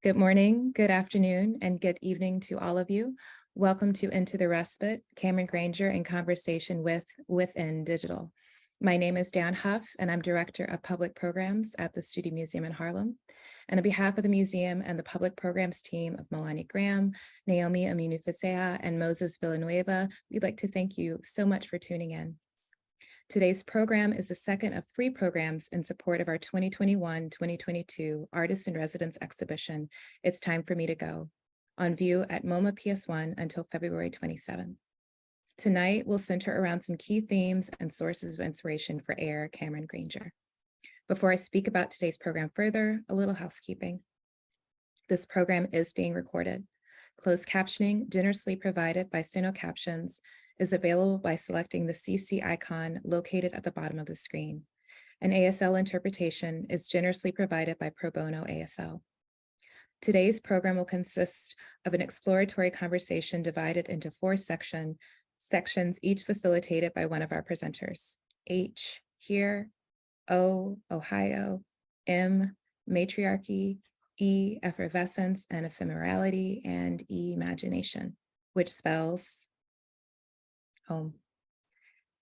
Good morning, good afternoon, and good evening to all of you. Welcome to Into the Respite, Cameron Granger in conversation with Within Digital. My name is Dan Huff, and I'm Director of Public Programs at the Studio Museum in Harlem. And on behalf of the museum and the Public Programs team of Melanie Graham, Naomi Amunufisea, and Moses Villanueva, we'd like to thank you so much for tuning in. Today's program is the second of 3 programs in support of our 2021-2022 Artists in Residence exhibition, It's Time for Me to Go, on view at MoMA PS1 until February 27th. Tonight, we'll center around some key themes and sources of inspiration for AIR Cameron Granger. Before I speak about today's program further, a little housekeeping. This program is being recorded. Closed captioning, generously provided by Steno Captions, is available by selecting the CC icon located at the bottom of the screen. An ASL interpretation is generously provided by Pro Bono ASL. Today's program will consist of an exploratory conversation divided into 4 sections, each facilitated by one of our presenters. H, here, O, Ohio, M, matriarchy, E, effervescence and ephemerality, and E, imagination, which spells home.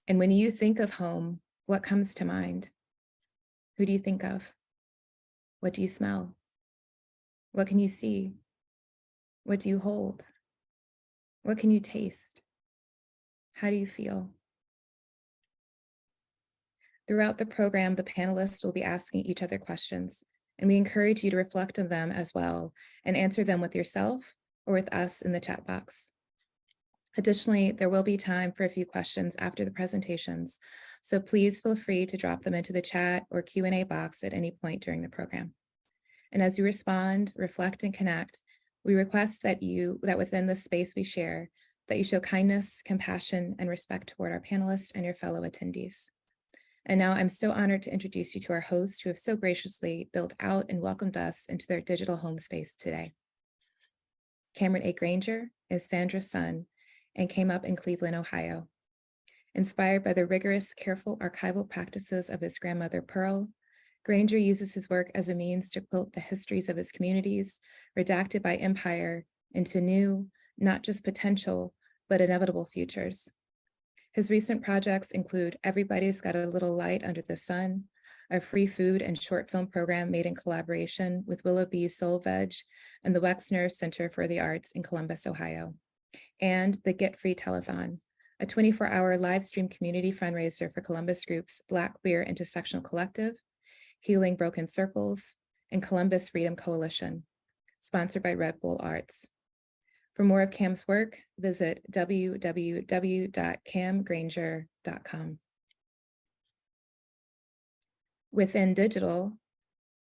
And when you think of home, what comes to mind? Who do you think of? What do you smell? What can you see? What do you hold? What can you taste? How do you feel? Throughout the program, the panelists will be asking each other questions, and we encourage you to reflect on them as well and answer them with yourself or with us in the chat box. Additionally, there will be time for a few questions after the presentations, so please feel free to drop them into the chat or Q&A box at any point during the program. And as you respond, reflect, and connect, we request that within the space we share, that you show kindness, compassion, and respect toward our panelists and your fellow attendees. And now I'm so honored to introduce you to our hosts who have so graciously built out and welcomed us into their digital home space today. Cameron A. Granger is Sandra's son and came up in Cleveland, Ohio. Inspired by the rigorous, careful archival practices of his grandmother, Pearl, Granger uses his work as a means to quilt the histories of his communities, redacted by empire, into new, not just potential, but inevitable futures. His recent projects include Everybody's Got a Little Light Under the Sun, a free food and short film program made in collaboration with Willow Bee Soul Veg and the Wexner Center for the Arts in Columbus, Ohio, and the Get Free Telethon, a 24-hour live stream community fundraiser for Columbus groups Black Queer Intersectional Collective, Healing Broken Circles, and Columbus Freedom Coalition, sponsored by Red Bull Arts. For more of Cam's work, visit www.camgranger.com. Within Digital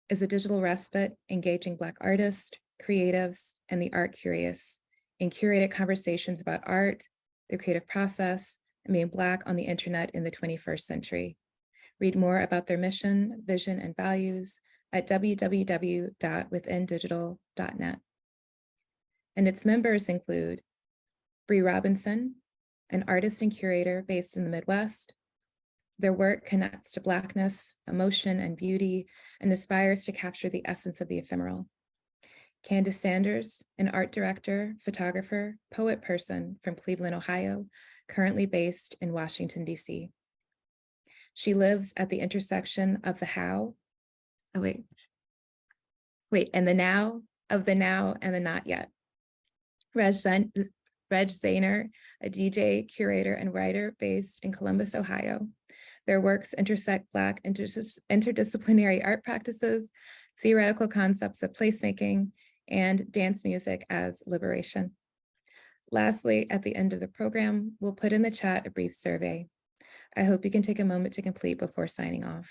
is a digital respite engaging Black artists, creatives, and the art curious in curated conversations about art, the creative process, and being Black on the internet in the 21st century. Read more about their mission, vision, and values at www.withindigital.net. And its members include Bree Robinson, an artist and curator based in the Midwest. Their work connects to Blackness, emotion, and beauty, and aspires to capture the essence of the ephemeral. Candace Sanders, an art director, photographer, poet person from Cleveland, Ohio, currently based in Washington, D.C. She lives at the intersection of the and the now, of the now and the not yet. Reg Zahner, a DJ, curator, and writer based in Columbus, Ohio. Their works intersect Black interdisciplinary art practices, theoretical concepts of placemaking, and dance music as liberation. Lastly, at the end of the program, we'll put in the chat a brief survey. I hope you can take a moment to complete before signing off.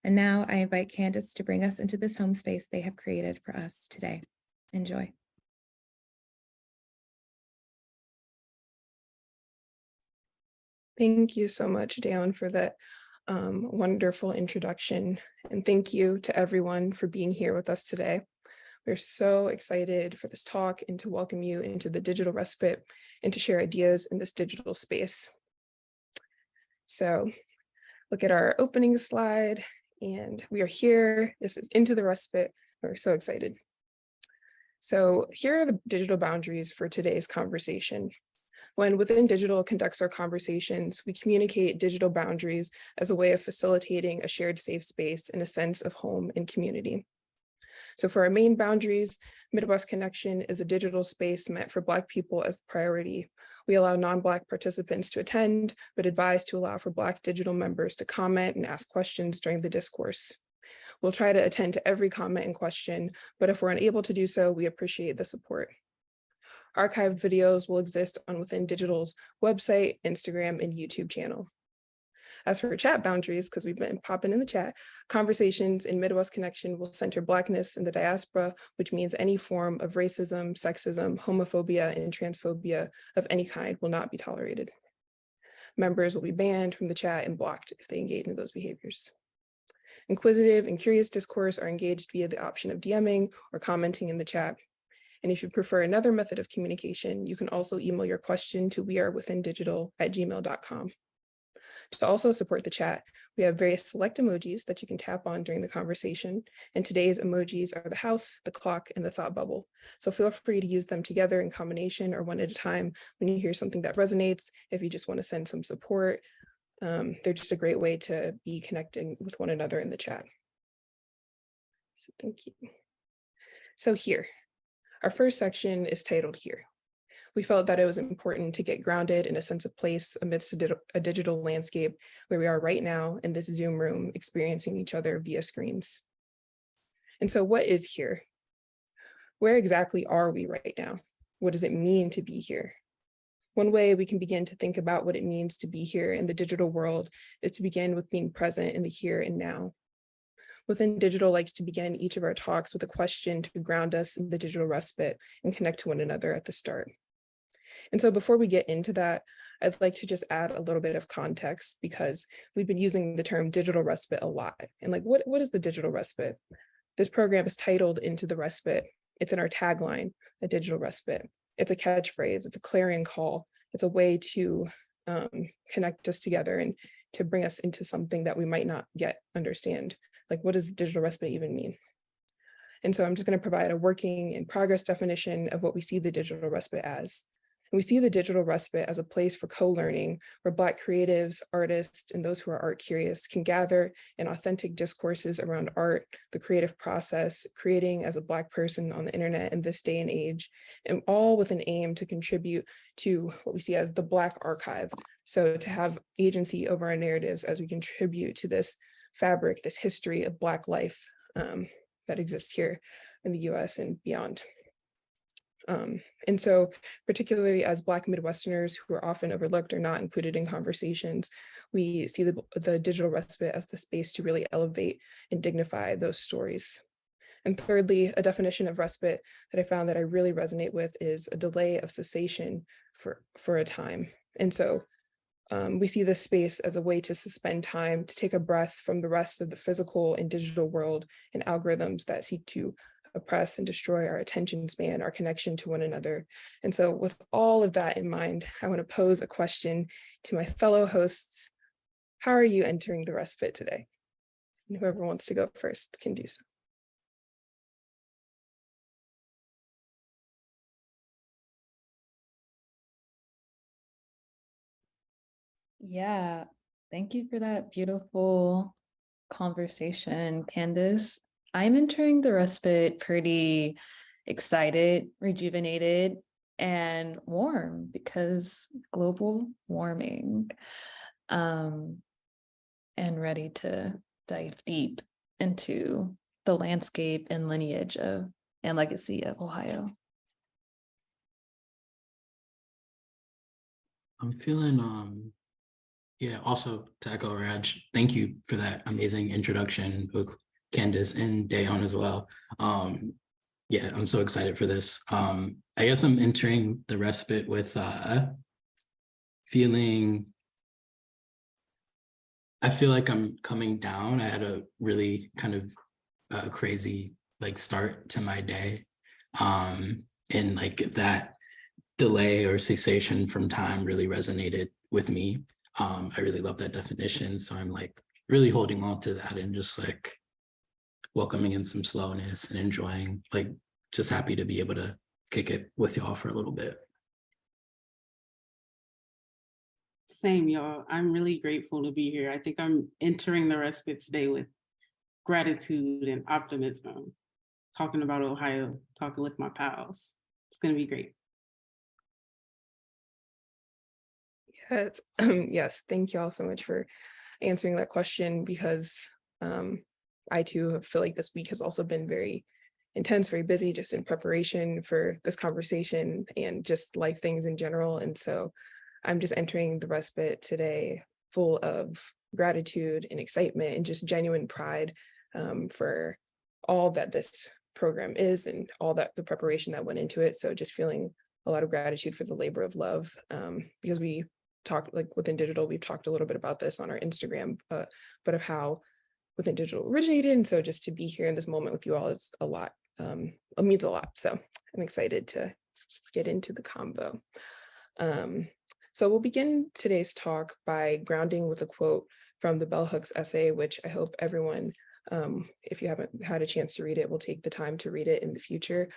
And now I invite Candace to bring us into this home space they have created for us today. Enjoy. Thank you so much, Dan, for that wonderful introduction. And thank you to everyone for being here with us today. We're so excited for this talk and to welcome you into the digital respite and to share ideas in this digital space. So look at our opening slide, and we are here. This is Into the Respite. We're so excited. So here are the digital boundaries for today's conversation. When Within Digital conducts our conversations, we communicate digital boundaries as a way of facilitating a shared safe space and a sense of home and community. So for our main boundaries, Midwest Connection is a digital space meant for Black people as the priority. We allow non-Black participants to attend, but advise to allow for Black digital members to comment and ask questions during the discourse. We'll try to attend to every comment and question, but if we're unable to do so, we appreciate the support. Archived videos will exist on Within Digital's website, Instagram, and YouTube channel. As for chat boundaries, because we've been popping in the chat, conversations in Midwest Connection will center Blackness in the diaspora, which means any form of racism, sexism, homophobia, and transphobia of any kind will not be tolerated. Members will be banned from the chat and blocked if they engage in those behaviors. Inquisitive and curious discourse are engaged via the option of DMing or commenting in the chat. And if you prefer another method of communication, you can also email your question to wearewithindigital@gmail.com. To also support the chat, we have various select emojis that you can tap on during the conversation. And today's emojis are the house, the clock, and the thought bubble. So feel free to use them together in combination or one at a time when you hear something that resonates, if you just want to send some support. They're just a great way to be connecting with one another in the chat. So thank you. So here, our first section is titled Here. We felt that it was important to get grounded in a sense of place amidst a digital landscape where we are right now in this Zoom room experiencing each other via screens. And so what is here? Where exactly are we right now? What does it mean to be here? One way we can begin to think about what it means to be here in the digital world is to begin with being present in the here and now. Within Digital likes to begin each of our talks with a question to ground us in the digital respite and connect to one another at the start. And so before we get into that, I'd like to just add a little bit of context because we've been using the term digital respite a lot. And like, what is the digital respite? This program is titled Into the Respite. It's in our tagline, a digital respite. It's a catchphrase, it's a clarion call. It's a way to connect us together and to bring us into something that we might not yet understand. Like, what does digital respite even mean? And so I'm just going to provide a working in progress definition of what we see the digital respite as. And we see the digital respite as a place for co-learning where Black creatives, artists, and those who are art curious can gather in authentic discourses around art, the creative process, creating as a Black person on the internet in this day and age, and all with an aim to contribute to what we see as the Black archive. So to have agency over our narratives as we contribute to this fabric, this history of Black life that exists here in the US and beyond. And so particularly as Black Midwesterners who are often overlooked or not included in conversations, we see the digital respite as the space to really elevate and dignify those stories. And thirdly, a definition of respite that I found that I really resonate with is a delay of cessation for a time. And so we see this space as a way to suspend time, to take a breath from the rest of the physical and digital world and algorithms that seek to oppress and destroy our attention span, our connection to one another. And so with all of that in mind, I want to pose a question to my fellow hosts. How are you entering the respite today? And whoever wants to go first can do so. Yeah, thank you for that beautiful conversation, Candace. I'm entering the respite pretty excited, rejuvenated, and warm because global warming, and ready to dive deep into the landscape and lineage of and legacy of Ohio. I'm feeling yeah, also to echo Raj, thank you for that amazing introduction, both Candace and Dayon as well. Yeah, I'm so excited for this. I guess I'm entering the respite with feeling, I feel like I'm coming down. I had a really kind of crazy like start to my day. And like that delay or cessation from time really resonated with me. I really love that definition. So I'm like really holding on to that and just like welcoming in some slowness and enjoying like just happy to be able to kick it with y'all for a little bit. Same, y'all. I'm really grateful to be here. I think I'm entering the respite today with gratitude and optimism, talking about Ohio, talking with my pals. It's going to be great. Yes, yes, thank you all so much for answering that question, because I too feel like this week has also been very intense, very busy, just in preparation for this conversation and just life things in general. And so I'm just entering the respite today full of gratitude and excitement and just genuine pride for all that this program is and all that the preparation that went into it. So just feeling a lot of gratitude for the labor of love, because we talked, like within digital, we've talked a little bit about this on our Instagram, but of how within digital originated. And so just to be here in this moment with you all is a lot, it means a lot. So I'm excited to get into the combo. So we'll begin today's talk by grounding with a quote from the Bell Hooks essay, which I hope everyone, if you haven't had a chance to read it, will take the time to read it in the future.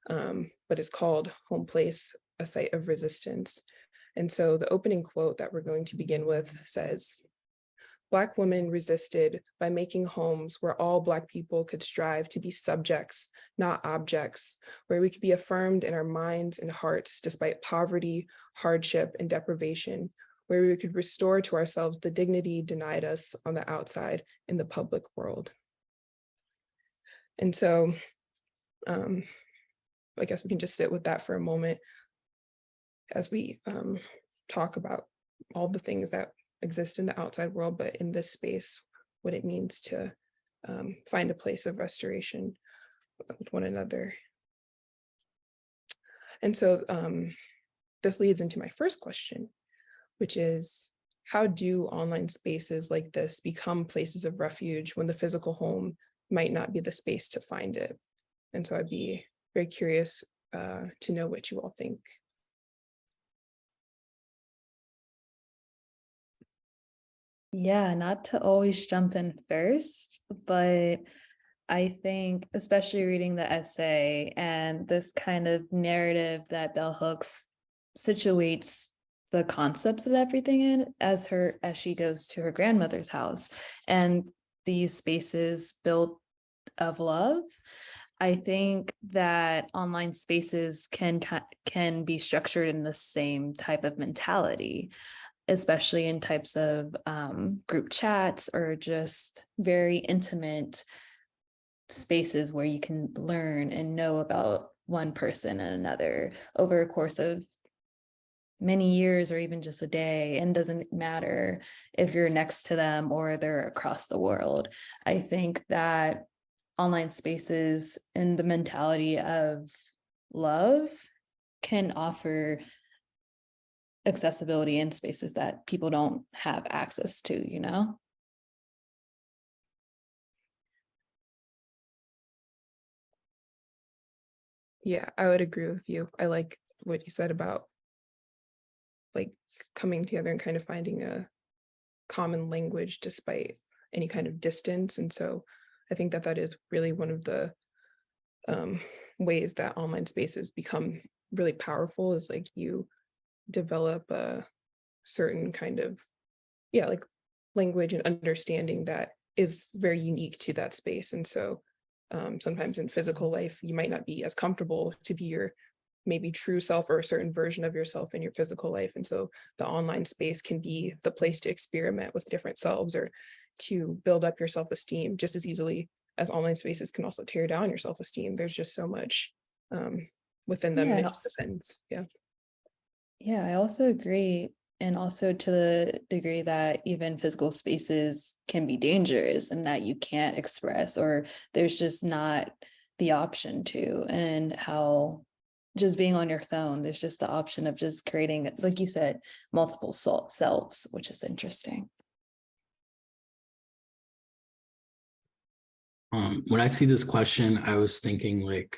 But it's called Homeplace, a Site of Resistance. And so the opening quote that we're going to begin with says, "Black women resisted by making homes where all Black people could strive to be subjects, not objects, where we could be affirmed in our minds and hearts despite poverty, hardship, and deprivation, where we could restore to ourselves the dignity denied us on the outside in the public world." And so I guess we can just sit with that for a moment as we talk about all the things that exist in the outside world, but in this space, what it means to find a place of restoration with one another. And so this leads into my first question, which is, how do online spaces like this become places of refuge when the physical home might not be the space to find it? And so I'd be very curious to know what you all think. Yeah, not to always jump in first, but I think, especially reading the essay and this kind of narrative that Bell Hooks situates the concepts of everything in as she goes to her grandmother's house and these spaces built of love. I think that online spaces can be structured in the same type of mentality, especially in types of group chats or just very intimate spaces where you can learn and know about one person and another over a course of many years or even just a day, and doesn't matter if you're next to them or they're across the world. I think that online spaces and the mentality of love can offer accessibility in spaces that people don't have access to, you know? Yeah, I would agree with you. I like what you said about like coming together and kind of finding a common language despite any kind of distance. And so I think that that is really one of the ways that online spaces become really powerful, is like you develop a certain kind of, yeah, like language and understanding that is very unique to that space. And so sometimes in physical life, you might not be as comfortable to be your maybe true self or a certain version of yourself in your physical life. And so the online space can be the place to experiment with different selves or to build up your self-esteem just as easily as online spaces can also tear down your self-esteem. There's just so much within them. Yeah. And it just depends. Yeah. Yeah, I also agree. And also to the degree that even physical spaces can be dangerous and that you can't express, or there's just not the option to, and how just being on your phone, there's just the option of just creating, like you said, multiple selves, which is interesting. When I see this question, I was thinking like,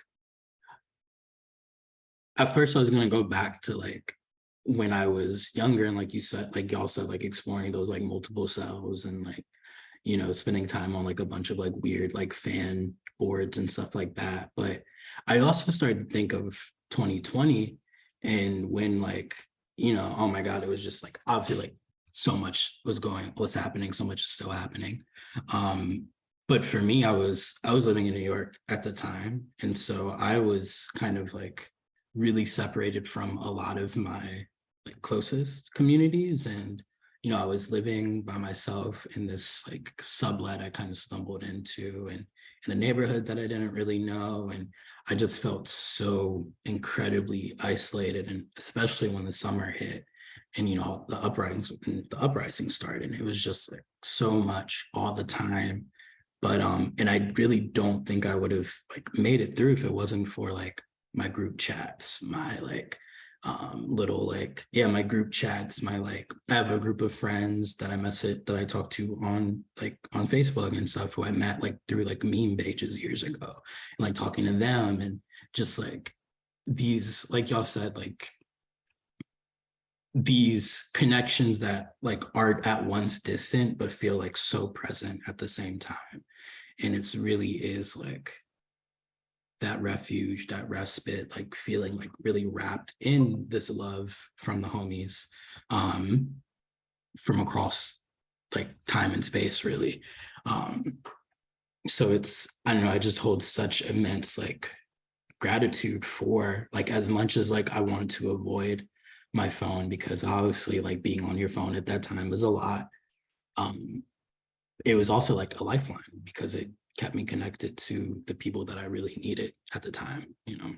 at first I was gonna go back to like when I was younger, and like you said, like y'all said, like exploring those like multiple selves and like, you know, spending time on like a bunch of like weird like fan boards and stuff like that. But I also started to think of 2020 and when like, you know, oh my God, it was just like obviously like so much was happening, so much is still happening. But for me, I was living in New York at the time. And so I was kind of like really separated from a lot of my like closest communities. And, you know, I was living by myself in this like sublet I kind of stumbled into and in a neighborhood that I didn't really know. And I just felt so incredibly isolated. And especially when the summer hit and, you know, the uprising started, it was just like so much all the time. But and I really don't think I would have like made it through if it wasn't for like my group chats, my like little like, yeah, my group chats, my like, I have a group of friends that I talk to on Facebook and stuff who I met like through like meme pages years ago, and like talking to them and just like these, like y'all said, like these connections that like are at once distant but feel like so present at the same time. And it's really is like that refuge, that respite, like feeling like really wrapped in this love from the homies, from across like time and space, really. So it's, I don't know, I just hold such immense like gratitude for like, as much as like I wanted to avoid my phone, because obviously like being on your phone at that time was a lot. It was also like a lifeline because it kept me connected to the people that I really needed at the time, you know.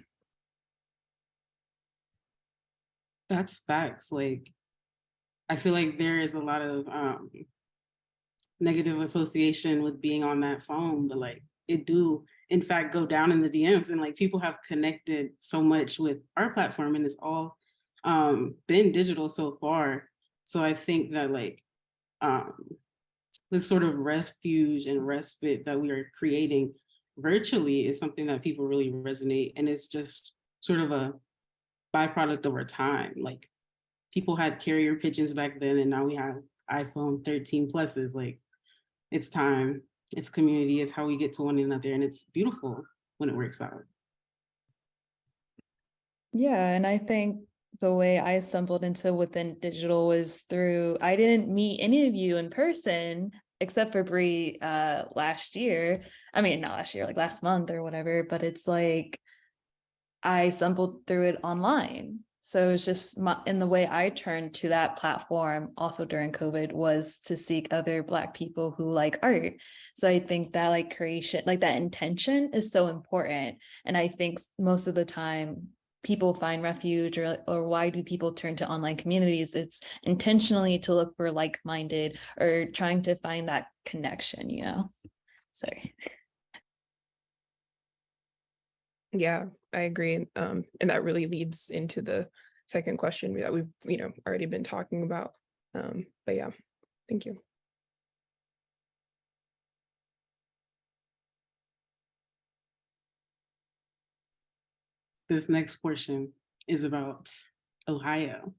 That's facts. Like, I feel like there is a lot of negative association with being on that phone, but like it do in fact go down in the DMs, and like people have connected so much with our platform, and it's all been digital so far. So I think that like this sort of refuge and respite that we are creating virtually is something that people really resonate, and it's just sort of a byproduct of our time. Like people had carrier pigeons back then, and now we have iPhone 13 pluses. Like it's time, it's community, it's how we get to one another, and it's beautiful when it works out. Yeah, and I think the way I stumbled into Within Digital was through, I didn't meet any of you in person except for Bree last year. I mean, not last year, like last month or whatever, but it's like I stumbled through it online. So it's just in the way I turned to that platform also during COVID was to seek other Black people who like art. So I think that like creation, like that intention is so important. And I think most of the time people find refuge or why do people turn to online communities? It's intentionally to look for like-minded or trying to find that connection, you know? Sorry. Yeah, I agree. And that really leads into the second question that we've, already been talking about. But yeah, thank you. This next portion is about Ohio.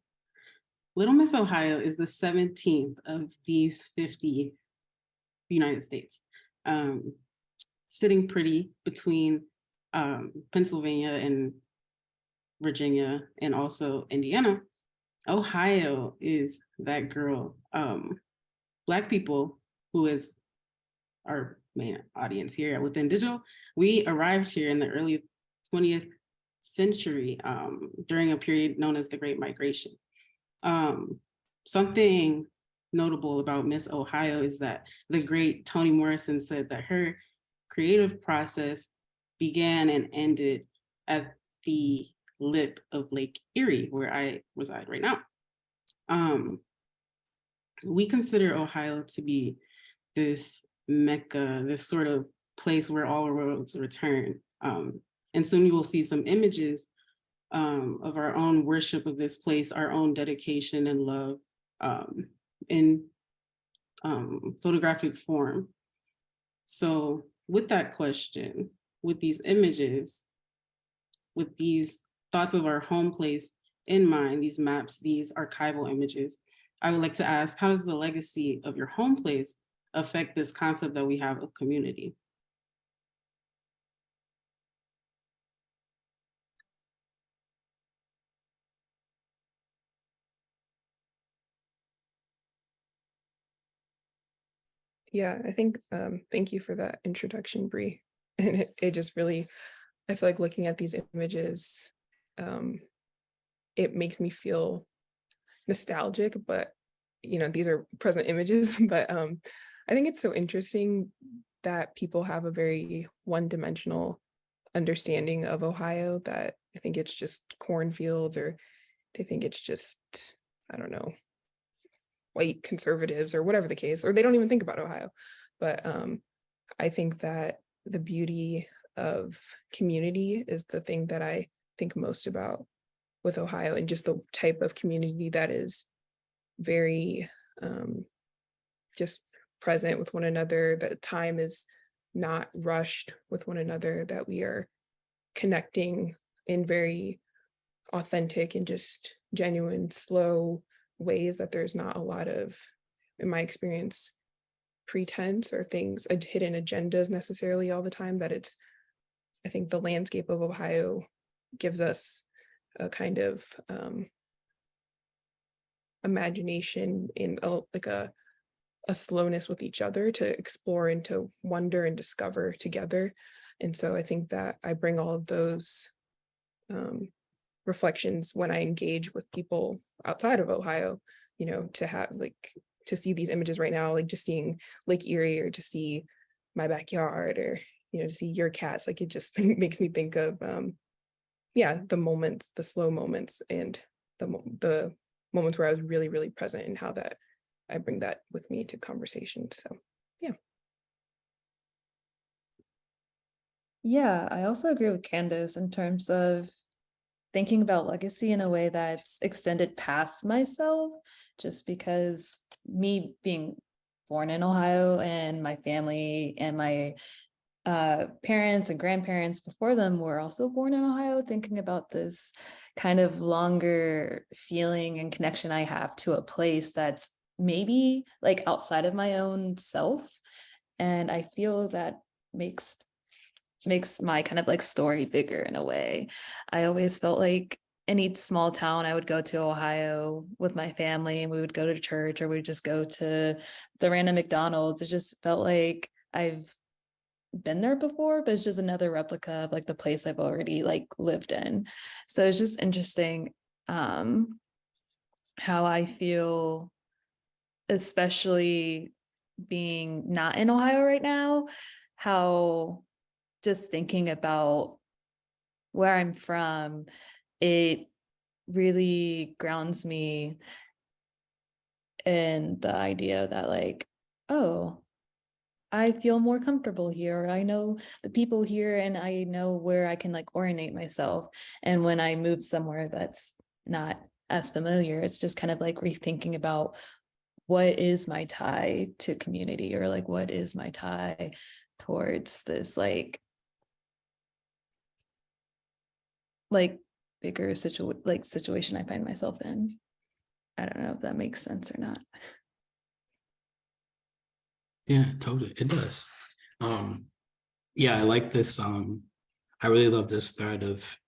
Little Miss Ohio is the 17th of these 50 United States, sitting pretty between Pennsylvania and Virginia and also Indiana. Ohio is that girl. Black people, who is our main audience here Within Digital, we arrived here in the early 20th century during a period known as the Great Migration. Something notable about Miss Ohio is that the great Toni Morrison said that her creative process began and ended at the lip of Lake Erie, where I reside right now. We consider Ohio to be this Mecca, this sort of place where all roads return. And soon you will see some images of our own worship of this place, our own dedication and love in photographic form. So with that question, with these images, with these thoughts of our home place in mind, these maps, these archival images, I would like to ask, how does the legacy of your home place affect this concept that we have of community? Yeah, I think thank you for that introduction, Bree. And it just really, I feel like looking at these images, it makes me feel nostalgic, but these are present images. But I think it's so interesting that people have a very one-dimensional understanding of Ohio, that I think it's just cornfields, or they think it's just, I don't know, white conservatives or whatever the case, or they don't even think about Ohio. But I think that the beauty of community is the thing that I think most about with Ohio, and just the type of community that is very just present with one another, that time is not rushed with one another, that we are connecting in very authentic and just genuine, slow ways, that there's not a lot of, in my experience, pretense or things, hidden agendas necessarily all the time. That it's, I think the landscape of Ohio gives us a kind of imagination in a slowness with each other to explore and to wonder and discover together. And so I think that I bring all of those reflections when I engage with people outside of Ohio, to have to see these images right now, like just seeing Lake Erie, or to see my backyard, or to see your cats. Like, it just makes me think of the moments, the slow moments, and the moments where I was really, really present, and how that I bring that with me to conversation. So yeah. Yeah, I also agree with Candace in terms of thinking about legacy in a way that's extended past myself, just because me being born in Ohio, and my family and my parents and grandparents before them were also born in Ohio, thinking about this kind of longer feeling and connection I have to a place that's maybe like outside of my own self. And I feel that makes my kind of like story bigger in a way. I always felt like any small town I would go to Ohio with my family, and we would go to church, or we'd just go to the random McDonald's. It just felt like I've been there before, but it's just another replica of like the place I've already like lived in. So it's just interesting how I feel, especially being not in Ohio right now, how just thinking about where I'm from, it really grounds me in the idea that like, oh, I feel more comfortable here. I know the people here, and I know where I can like orientate myself. And when I move somewhere that's not as familiar, it's just kind of like rethinking about what is my tie to community, or like what is my tie towards this like bigger situation I find myself in. I don't know if that makes sense or not. Yeah, totally. It does. Yeah, I like this. I really love this thread of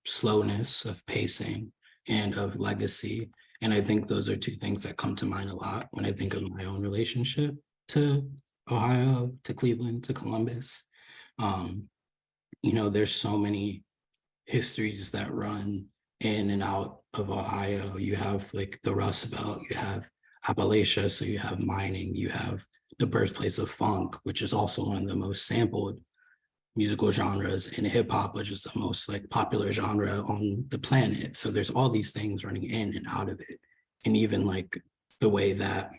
slowness, of pacing, and of legacy. And I think those are two things that come to mind a lot when I think of my own relationship to Ohio, to Cleveland, to Columbus. There's so many histories that run in and out of Ohio. You have like the Rust Belt, you have Appalachia, so you have mining, you have the birthplace of funk, which is also one of the most sampled musical genres in hip hop, which is the most like popular genre on the planet. So there's all these things running in and out of it. And even like the way that,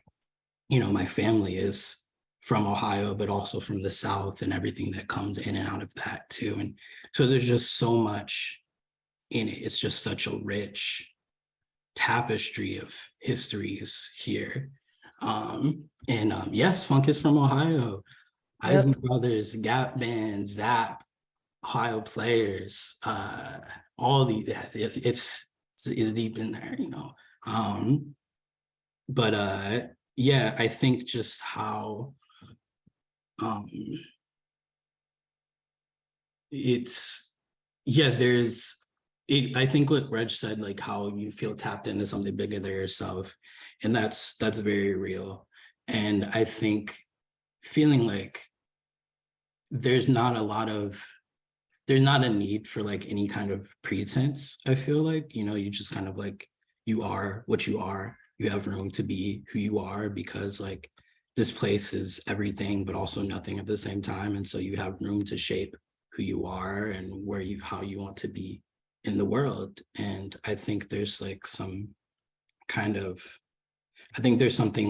my family is from Ohio, but also from the South, and everything that comes in and out of that too. And so there's just so much in it. It's just such a rich tapestry of histories here. Yes, funk is from Ohio. Eisen Brothers, Gap Band, Zap, Ohio Players, all these. It's deep in there, But yeah, I think just how I think what Reg said, like how you feel tapped into something bigger than yourself, and that's very real. And I think feeling like there's not a need for like any kind of pretense. I feel like, you know, you just kind of like, you are what you are. You have room to be who you are, because like this place is everything, but also nothing at the same time. And so you have room to shape who you are and how you want to be in the world. And I think there's like something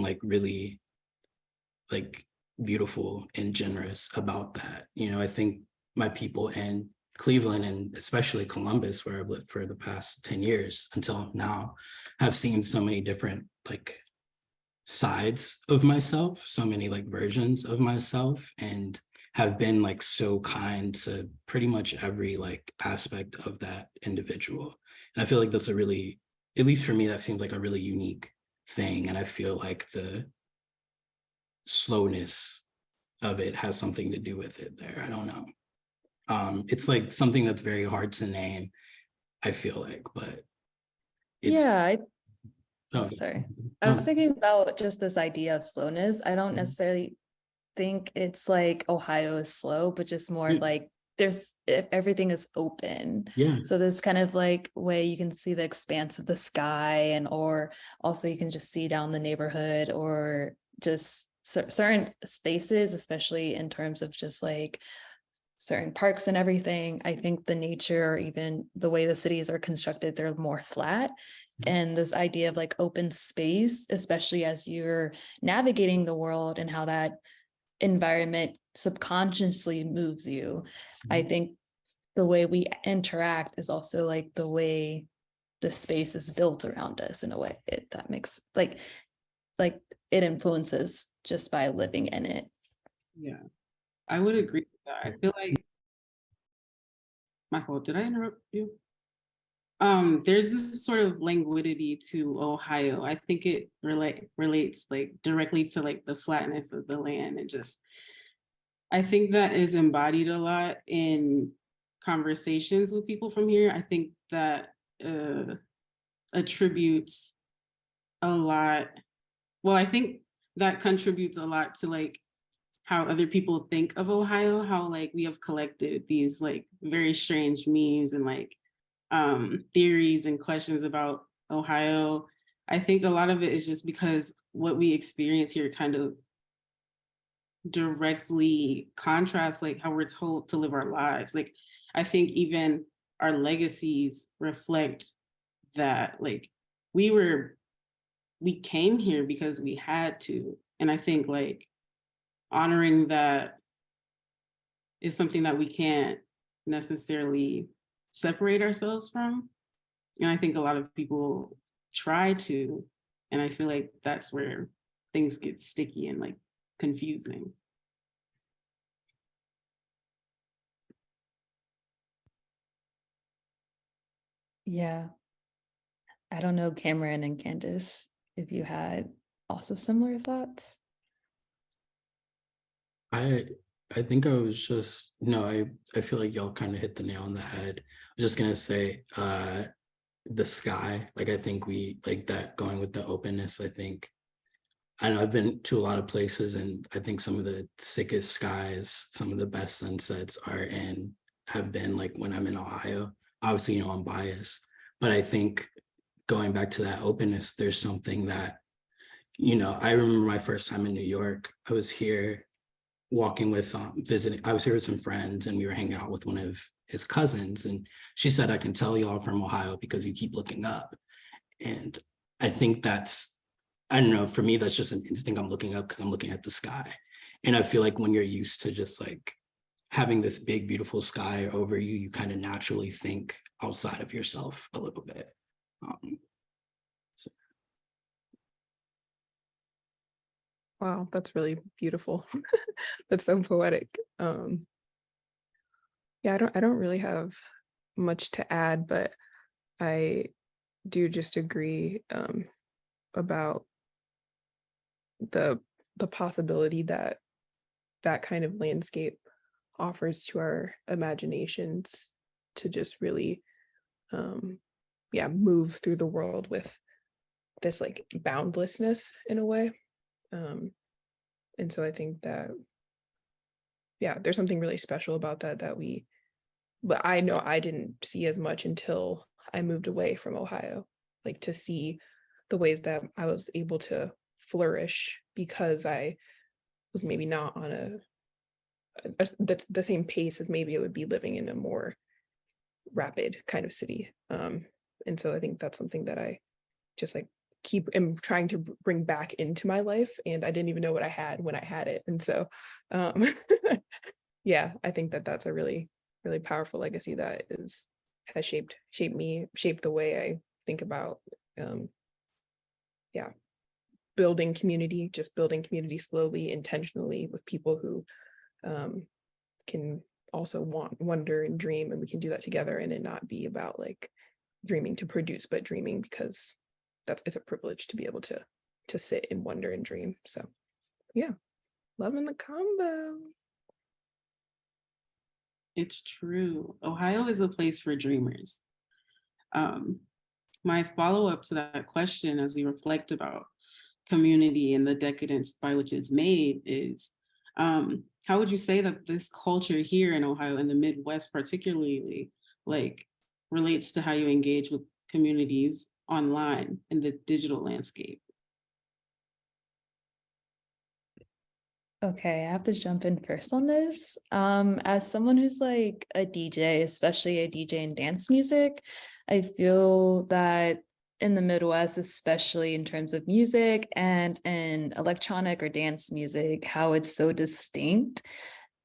like really like beautiful and generous about that. You know, I think my people in Cleveland and especially Columbus, where I've lived for the past 10 years until now, have seen so many different like sides of myself, so many like versions of myself, and have been like so kind to pretty much every like aspect of that individual. And I feel like that's a really, at least for me, that seems like a really unique thing. And I feel like the slowness of it has something to do with it there. I don't know. It's like something that's very hard to name, I feel like, but it's Yeah, no, sorry. I no, was thinking about just this idea of slowness. I don't necessarily think it's like Ohio is slow, but just more Yeah. like everything is open. yeah, So there's kind of like way you can see the expanse of the sky, and or also you can just see down the neighborhood, or just certain spaces, especially in terms of just like certain parks and everything. I think the nature, or even the way the cities are constructed, they're more flat. And this idea of like open space, especially as you're navigating the world and how that environment subconsciously moves you. I think the way we interact is also like the way the space is built around us, in a way that makes like it influences just by living in it. Yeah, I would agree with that. I feel like, my fault, did I interrupt you? There's this sort of languidity to Ohio. I think it relates like directly to like the flatness of the land, and just I think that is embodied a lot in conversations with people from here. I think that attributes a lot. Well, I think that contributes a lot to like how other people think of Ohio, how like we have collected these like very strange memes and like theories and questions about Ohio. I think a lot of it is just because what we experience here kind of directly contrasts like how we're told to live our lives. Like I think even our legacies reflect that. Like we came here because we had to. And I think like honoring that is something that we can't necessarily separate ourselves from. And I think a lot of people try to, and I feel like that's where things get sticky and like confusing. Yeah. I don't know, Cameron and Candace, if you had also similar thoughts. I think I was just no, I feel like y'all kind of hit the nail on the head. I'm just gonna say the sky. Like I think we like that, going with the openness. I know I've been to a lot of places, and I think some of the sickest skies, some of the best sunsets have been like when I'm in Ohio. Obviously, you know, I'm biased, but I think going back to that openness, there's something that, you know, I remember my first time in New York. I was here walking with I was here with some friends, and we were hanging out with one of his cousins, and she said, "I can tell y'all from Ohio because you keep looking up." And I think I don't know, for me, that's just an instinct. I'm looking up because I'm looking at the sky. And I feel like when you're used to just like having this big, beautiful sky over you, you kind of naturally think outside of yourself a little bit. So. Wow, that's really beautiful. That's so poetic. Yeah, I don't really have much to add, but I do just agree about the possibility that that kind of landscape offers to our imaginations to just really move through the world with this like boundlessness in a way. And so I think that, yeah, there's something really special about that but I know I didn't see as much until I moved away from Ohio, like to see the ways that I was able to flourish because I was maybe not on that's the same pace as maybe it would be living in a more rapid kind of city. And so I think that's something that I just like am trying to bring back into my life, and I didn't even know what I had when I had it. And so um yeah, I think that that's a really powerful legacy that has shaped me, shaped the way I think about um yeah, building community slowly, intentionally, with people who um can also wonder and dream, and we can do that together, and it not be about like dreaming to produce, but dreaming because it's a privilege to be able to sit and wonder and dream. So yeah, loving the combo. It's true. Ohio is a place for dreamers. My follow-up to that question, as we reflect about community and the decadence by which it's made, is how would you say that this culture here in Ohio, in the Midwest particularly, like relates to how you engage with communities online in the digital landscape? Okay, I have to jump in first on this. As someone who's like a DJ, especially a DJ in dance music, I feel that in the Midwest, especially in terms of music and in electronic or dance music, how it's so distinct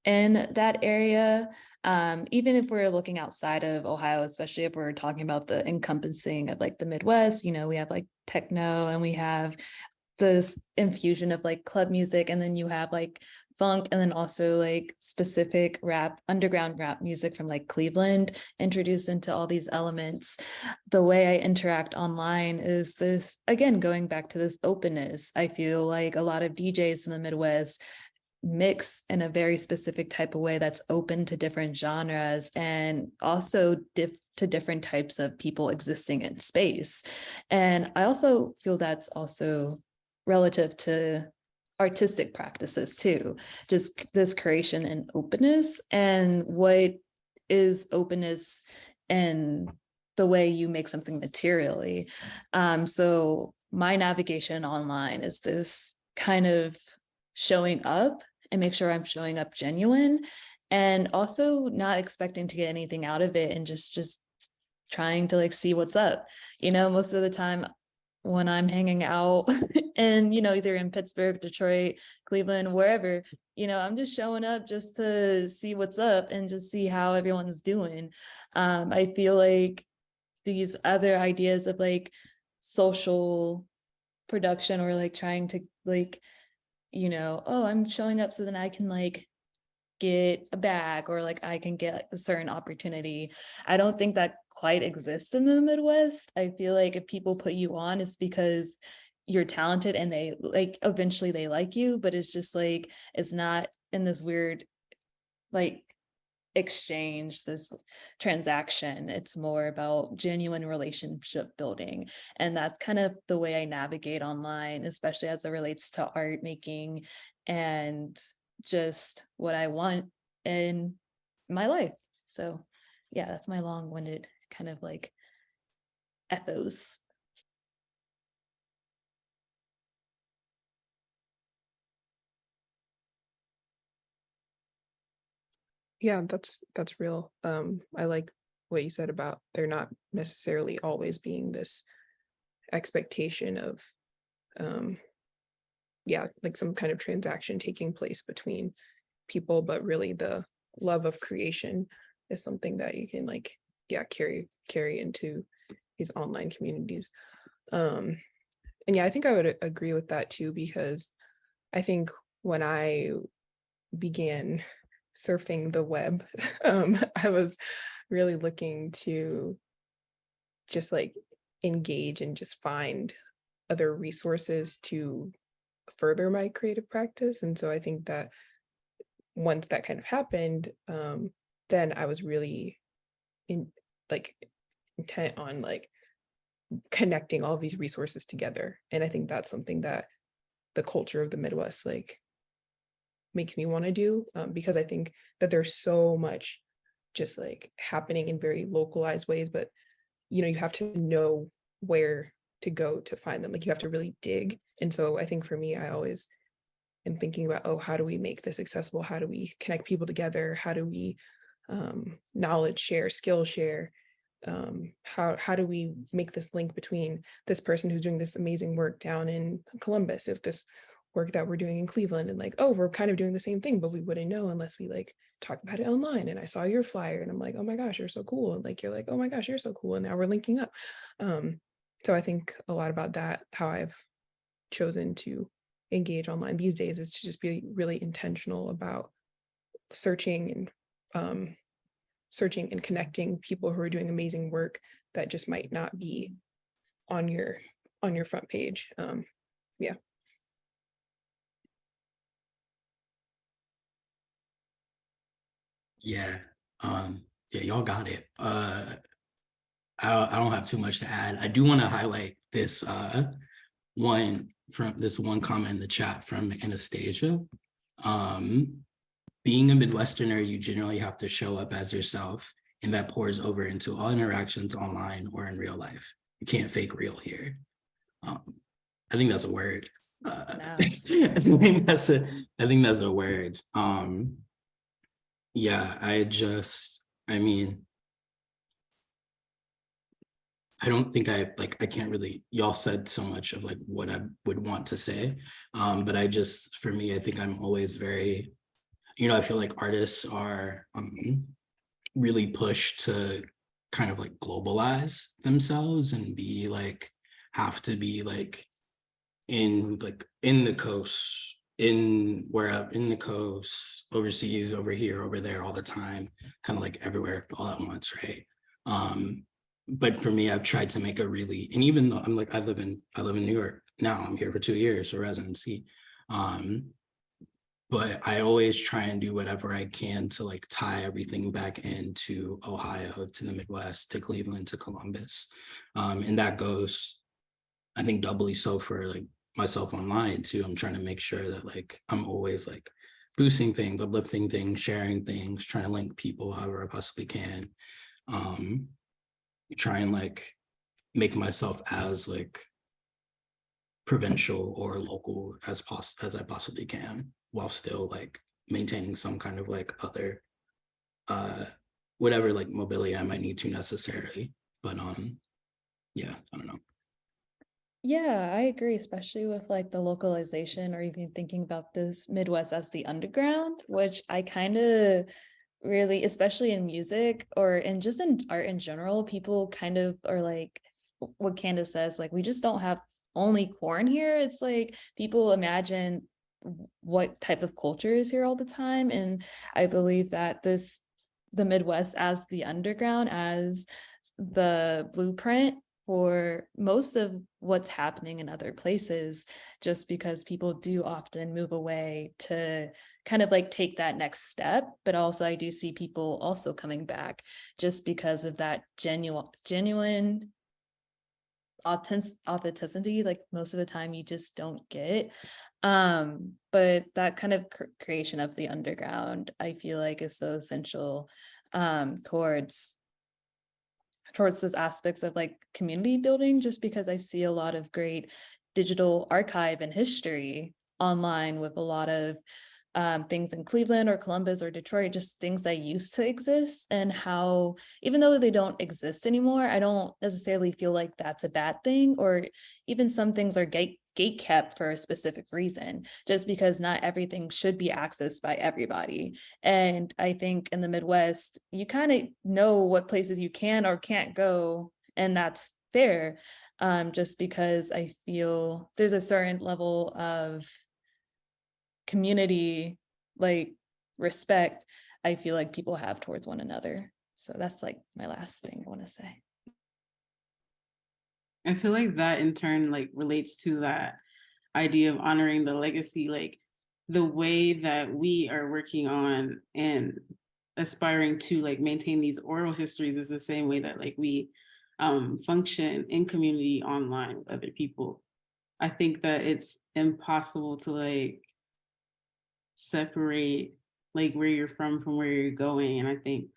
in that area. Even if we're looking outside of Ohio, especially if we're talking about the encompassing of like the Midwest, we have like techno and we have this infusion of like club music, and then you have like funk, and then also like specific rap, underground rap music from like Cleveland introduced into all these elements. The way I interact online is this, again, going back to this openness. I feel like a lot of DJs in the Midwest mix in a very specific type of way that's open to different genres and also to different types of people existing in space. And I also feel that's also relative to artistic practices too, just this creation and openness, and what is openness and the way you make something materially. So my navigation online is this kind of showing up and make sure I'm showing up genuine, and also not expecting to get anything out of it, and just trying to like see what's up. Most of the time when I'm hanging out and, either in Pittsburgh, Detroit, Cleveland, wherever, I'm just showing up just to see what's up and just see how everyone's doing. I feel like these other ideas of like social production, or like trying to like, oh, I'm showing up so then I can like get a bag, or like I can get a certain opportunity. I don't think that quite exists in the Midwest. I feel like if people put you on, it's because you're talented and they like eventually they like you, but it's just like it's not in this weird like exchange, this transaction. It's more about genuine relationship building. And that's kind of the way I navigate online, especially as it relates to art making and just what I want in my life. So yeah, that's my long-winded kind of like ethos. Yeah, that's real. I like what you said about there not necessarily always being this expectation of yeah, like some kind of transaction taking place between people, but really the love of creation is something that you can like, yeah, carry into these online communities. And yeah, I think I would agree with that too, because I think when I began surfing the web, I was really looking to just like engage and just find other resources to further my creative practice. And so I think that once that kind of happened, then I was really in like intent on like connecting all these resources together. And I think that's something that the culture of the Midwest like makes me want to do, because I think that there's so much just like happening in very localized ways, but you know, you have to know where to go to find them. Like you have to really dig. And so I think for me, I always am thinking about, oh, how do we make this accessible? How do we connect people together? How do we knowledge share, skill share? How do we make this link between this person who's doing this amazing work down in Columbus, if this work that we're doing in Cleveland, and like, oh, we're kind of doing the same thing, but we wouldn't know unless we like talk about it online. And I saw your flyer and I'm like, oh my gosh, you're so cool. And like, you're like, oh my gosh, you're so cool. And now we're linking up. So I think a lot about that, how I've chosen to engage online these days, is to just be really intentional about searching and connecting people who are doing amazing work that just might not be on your front page. Yeah. Yeah. Yeah, y'all got it. I don't have too much to add. I do want to highlight this one comment in the chat from Anastasia. Being a Midwesterner, you generally have to show up as yourself, and that pours over into all interactions online or in real life. You can't fake real here. I think that's a word. Nice. I think that's a word. Yeah, I mean, I don't think I can't really, y'all said so much of like what I would want to say. But for me, I think I'm always very, I feel like artists are really pushed to kind of like globalize themselves and be like, have to be like in the coast, in the coast, overseas, over here, over there, all the time, kind of like everywhere all at once, right? But for me, I've tried to make a really, and even though I live in New York now, I'm here for 2 years for residency. But I always try and do whatever I can to like tie everything back into Ohio, to the Midwest, to Cleveland, to Columbus. And that goes, I think, doubly so for like myself online too. I'm trying to make sure that like I'm always like boosting things, uplifting things, sharing things, trying to link people however I possibly can. Try and like make myself as like provincial or local as I possibly can, while still like maintaining some kind of like other whatever like mobility I might need to necessarily. But yeah, I don't know. Yeah, I agree, especially with like the localization, or even thinking about this Midwest as the underground, which I kind of really, especially in music or in just in art in general, people kind of are like what Candace says, like we just don't have only corn here. It's like people imagine what type of culture is here all the time. And I believe that the Midwest as the underground, as the blueprint for most of what's happening in other places, just because people do often move away to kind of like take that next step. But also I do see people also coming back just because of that genuine authenticity, like most of the time you just don't get. But that kind of creation of the underground, I feel like is so essential towards those aspects of like community building, just because I see a lot of great digital archive and history online with a lot of things in Cleveland or Columbus or Detroit, just things that used to exist, and how even though they don't exist anymore, I don't necessarily feel like that's a bad thing, or even some things are gate kept for a specific reason, just because not everything should be accessed by everybody. And I think in the Midwest, you kind of know what places you can or can't go, and that's fair, just because I feel there's a certain level of community, like respect, I feel like people have towards one another. So that's like my last thing I want to say. I feel like that in turn like relates to that idea of honoring the legacy, like the way that we are working on and aspiring to like maintain these oral histories is the same way that like we function in community online with other people. I think that it's impossible to like separate like where you're from where you're going. And I think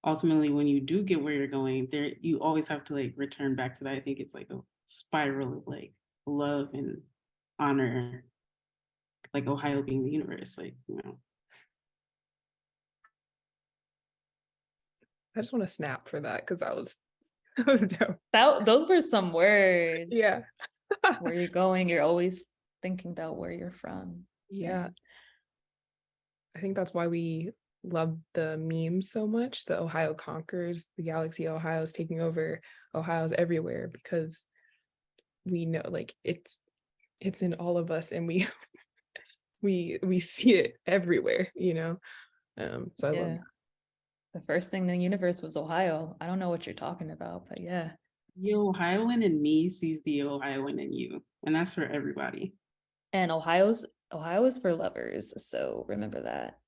ultimately when you do get where you're going, there you always have to like return back to that. I think it's like a spiral of like love and honor, like Ohio being the universe, like, you know. I just want to snap for that because that was that was dope. Those were some words. Yeah. Where you're going, you're always thinking about where you're from. Yeah. I think that's why we love the memes so much. The Ohio conquers the galaxy, Ohio's taking over, Ohio's everywhere, because we know like it's in all of us, and we we see it everywhere, you know. So I love that. The first thing in the universe was Ohio. I don't know what you're talking about, but yeah. The Ohioan in me sees the Ohioan in you, and that's for everybody. And Ohio is for lovers, so remember that.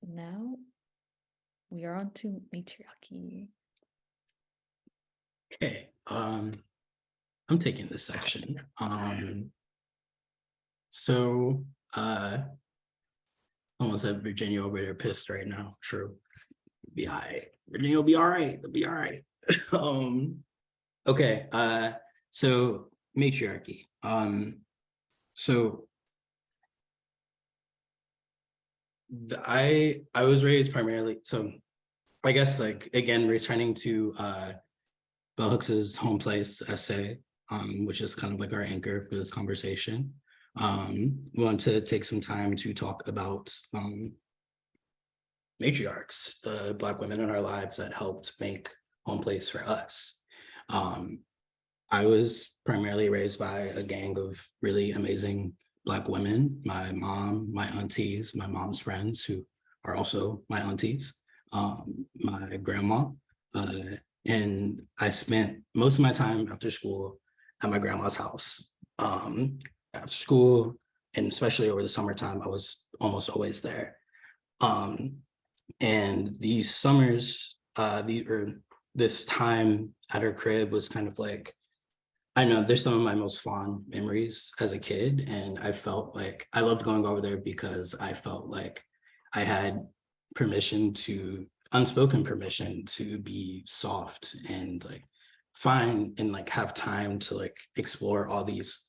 Now we are on to matriarchy. Okay, I'm taking this section. So almost said Virginia over there pissed right now. True. Be all right. Virginia will be all right. It'll be all right. Okay, so matriarchy. So I was raised primarily, so I guess like again returning to Bell Hooks's Homeplace essay, which is kind of like our anchor for this conversation. We want to take some time to talk about matriarchs, the Black women in our lives that helped make Homeplace for us. I was primarily raised by a gang of really amazing Black women, my mom, my aunties, my mom's friends, who are also my aunties, my grandma, and I spent most of my time after school at my grandma's house. After school, and especially over the summertime, I was almost always there. And these summers, this time at her crib was kind of like, I know there's some of my most fond memories as a kid, and I felt like I loved going over there because I felt like I had unspoken permission to be soft and like find and like have time to like explore all these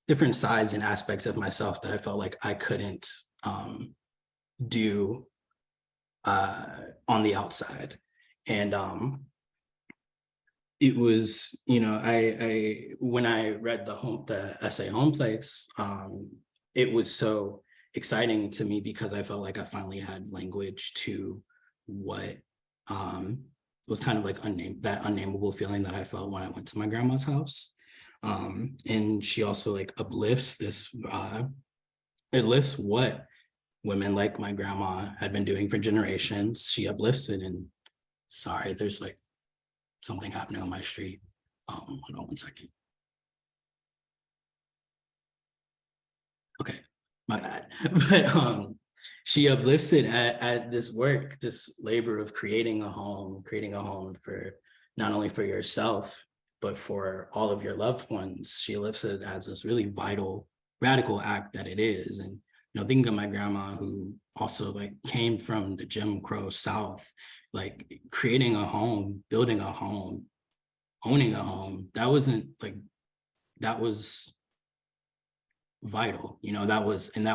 different sides and aspects of myself that I felt like I couldn't do on the outside. And it was, you know, I when I read the essay Homeplace, it was so exciting to me because I felt like I finally had language to what was kind of like that unnameable feeling that I felt when I went to my grandma's house. And she also like uplifts this, it lists what women like my grandma had been doing for generations. She uplifts it, and sorry, there's like something happening on my street. Hold on one second. Okay, my bad. But she uplifts it at this work, this labor of creating a home for not only for yourself, but for all of your loved ones. She lifts it as this really vital, radical act that it is. And you know, thinking of my grandma, who also like came from the Jim Crow South, like creating a home, building a home, owning a home, that was vital, you know, that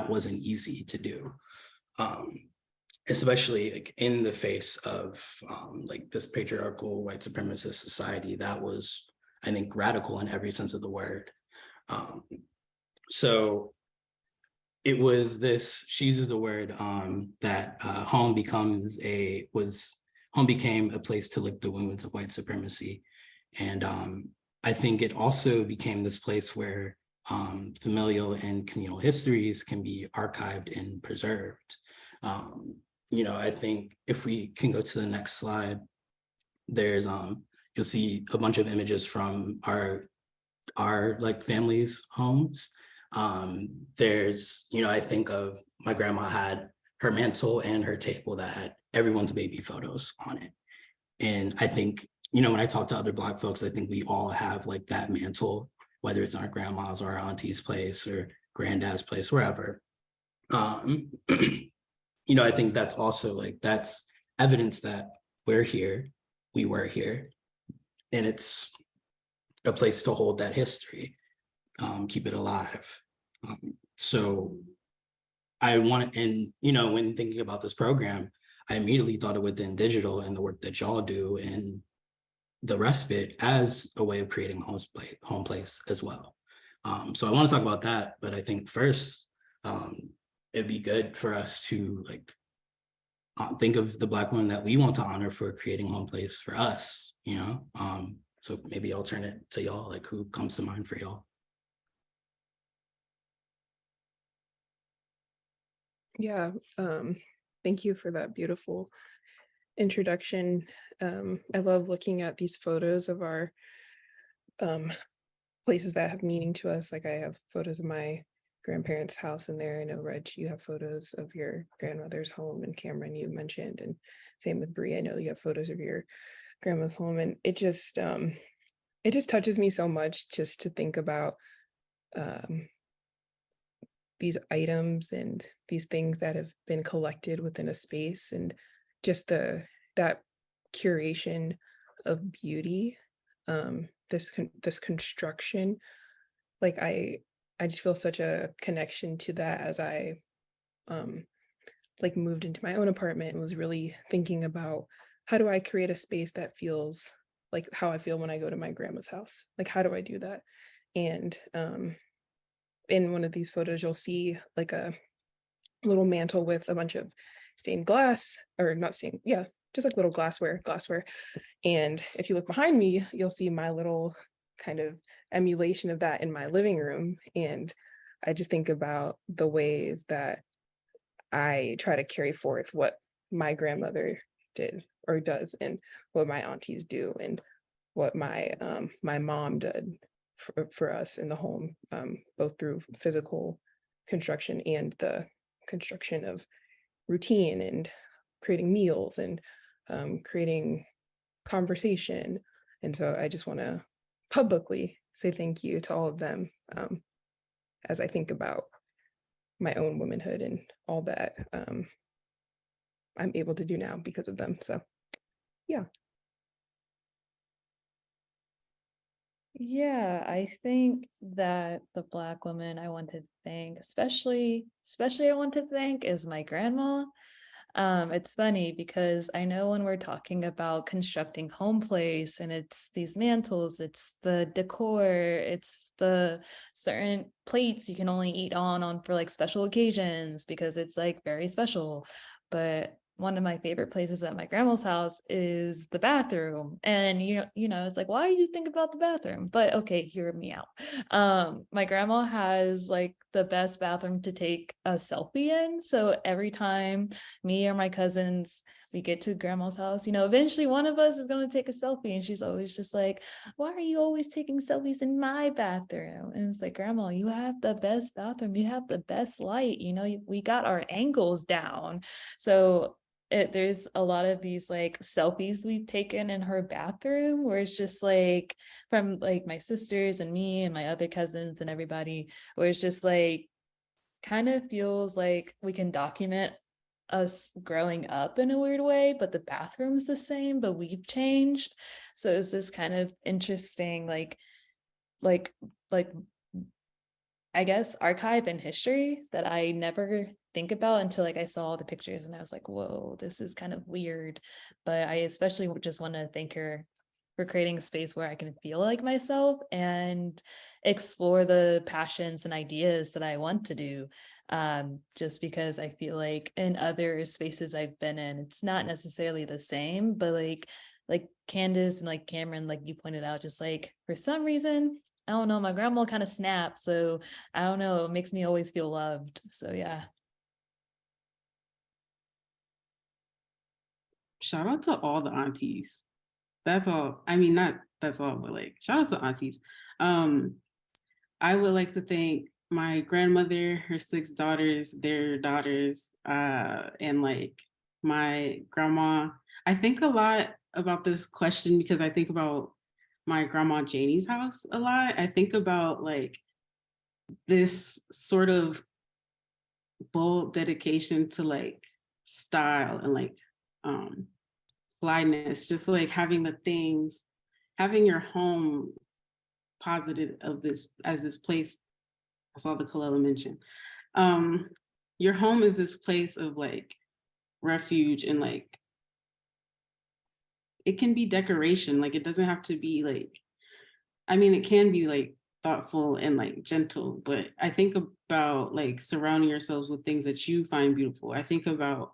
wasn't easy to do. Especially like in the face of like this patriarchal white supremacist society that was, I think, radical in every sense of the word. So it was this, she uses the word that home became a place to lick the wounds of white supremacy. And I think it also became this place where familial and communal histories can be archived and preserved. You know, I think if we can go to the next slide, there's you'll see a bunch of images from our like families' homes. There's, you know, I think of my grandma had her mantle and her table that had everyone's baby photos on it. And I think, you know, when I talk to other Black folks, I think we all have like that mantle, whether it's our grandma's or our auntie's place or granddad's place, wherever. You know, I think that's also like, that's evidence that we're here, we were here, and it's a place to hold that history, keep it alive. So I want, and, you know, when thinking about this program, I immediately thought of Within Digital and the work that y'all do and the respite as a way of creating Homeplace as well. So I want to talk about that, but I think first, it'd be good for us to like think of the Black women that we want to honor for creating Homeplace for us, you know? So maybe I'll turn it to y'all, like who comes to mind for y'all? Yeah, thank you for that beautiful introduction. I love looking at these photos of our places that have meaning to us. Like I have photos of my grandparents' house in there. I know, Reg, you have photos of your grandmother's home, and Cameron, you mentioned, and same with Bree. I know you have photos of your grandma's home, and it just touches me so much just to think about these items and these things that have been collected within a space, and just that curation of beauty, this construction. Like I just feel such a connection to that as I like moved into my own apartment and was really thinking about how do I create a space that feels like how I feel when I go to my grandma's house. Like how do I do that? And in one of these photos, you'll see like a little mantle with a bunch of stained glass, or not stained, yeah, just like little glassware. And if you look behind me, you'll see my little kind of emulation of that in my living room. And I just think about the ways that I try to carry forth what my grandmother did or does, and what my aunties do, and what my my mom did for us in the home, both through physical construction and the construction of routine and creating meals and creating conversation. And so I just want to publicly say thank you to all of them, as I think about my own womanhood and all that I'm able to do now because of them. So yeah. Yeah, I think that the Black woman I want to thank, especially I want to thank, is my grandma. It's funny because I know when we're talking about constructing Homeplace and it's these mantles, it's the decor, it's the certain plates you can only eat on for like special occasions because it's like very special. But one of my favorite places at my grandma's house is the bathroom. And you know, it's like, why do you think about the bathroom? But okay, hear me out. My grandma has like the best bathroom to take a selfie in. So every time me or my cousins, we get to grandma's house, you know, eventually one of us is going to take a selfie, and she's always just like, why are you always taking selfies in my bathroom? And it's like, grandma, you have the best bathroom, you have the best light, you know, we got our angles down. So there's a lot of these like selfies we've taken in her bathroom where it's just like from like my sisters and me and my other cousins and everybody, where it's just like kind of feels like we can document us growing up in a weird way, but the bathroom's the same, but we've changed. So it's this kind of interesting like I guess archive in history that I never think about until like I saw the pictures and I was like, whoa, this is kind of weird. But I especially just want to thank her for creating a space where I can feel like myself and explore the passions and ideas that I want to do. Just because I feel like in other spaces I've been in, it's not necessarily the same, but like Candace and like Cameron, like you pointed out, just like for some reason, I don't know, my grandma kind of snapped. So I don't know, it makes me always feel loved. So yeah. Shout out to all the aunties. That's all. I mean, not that's all, but like shout out to aunties. I would like to thank my grandmother, her 6 daughters, their daughters, and like my grandma. I think a lot about this question because I think about my grandma Janie's house a lot. I think about like this sort of bold dedication to like style and like flyness, just like having the things, having your home posited of this as this place. I saw the Kalila mention. Your home is this place of like refuge and like it can be decoration. Like it doesn't have to be like, I mean, it can be like thoughtful and like gentle, but I think about like surrounding yourselves with things that you find beautiful. I think about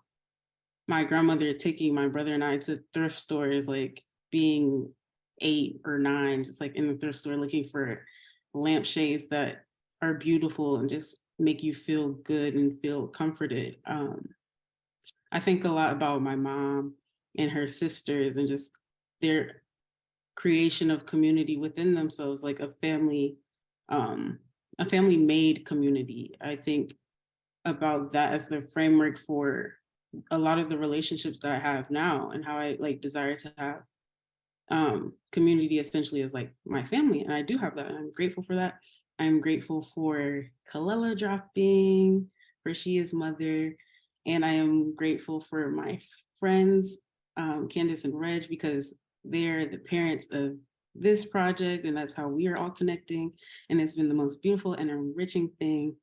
my grandmother taking my brother and I to thrift stores, like being 8 or 9, just like in the thrift store looking for lampshades that are beautiful and just make you feel good and feel comforted. I think a lot about my mom and her sisters and just their creation of community within themselves, like a family made community. I think about that as the framework for a lot of the relationships that I have now and how I like desire to have community essentially as like my family. And I do have that. And I'm grateful for that. I'm grateful for Kalela dropping, for she is mother. And I am grateful for my friends, Candace and Reg, because they're the parents of this project. And that's how we are all connecting. And it's been the most beautiful and enriching thing.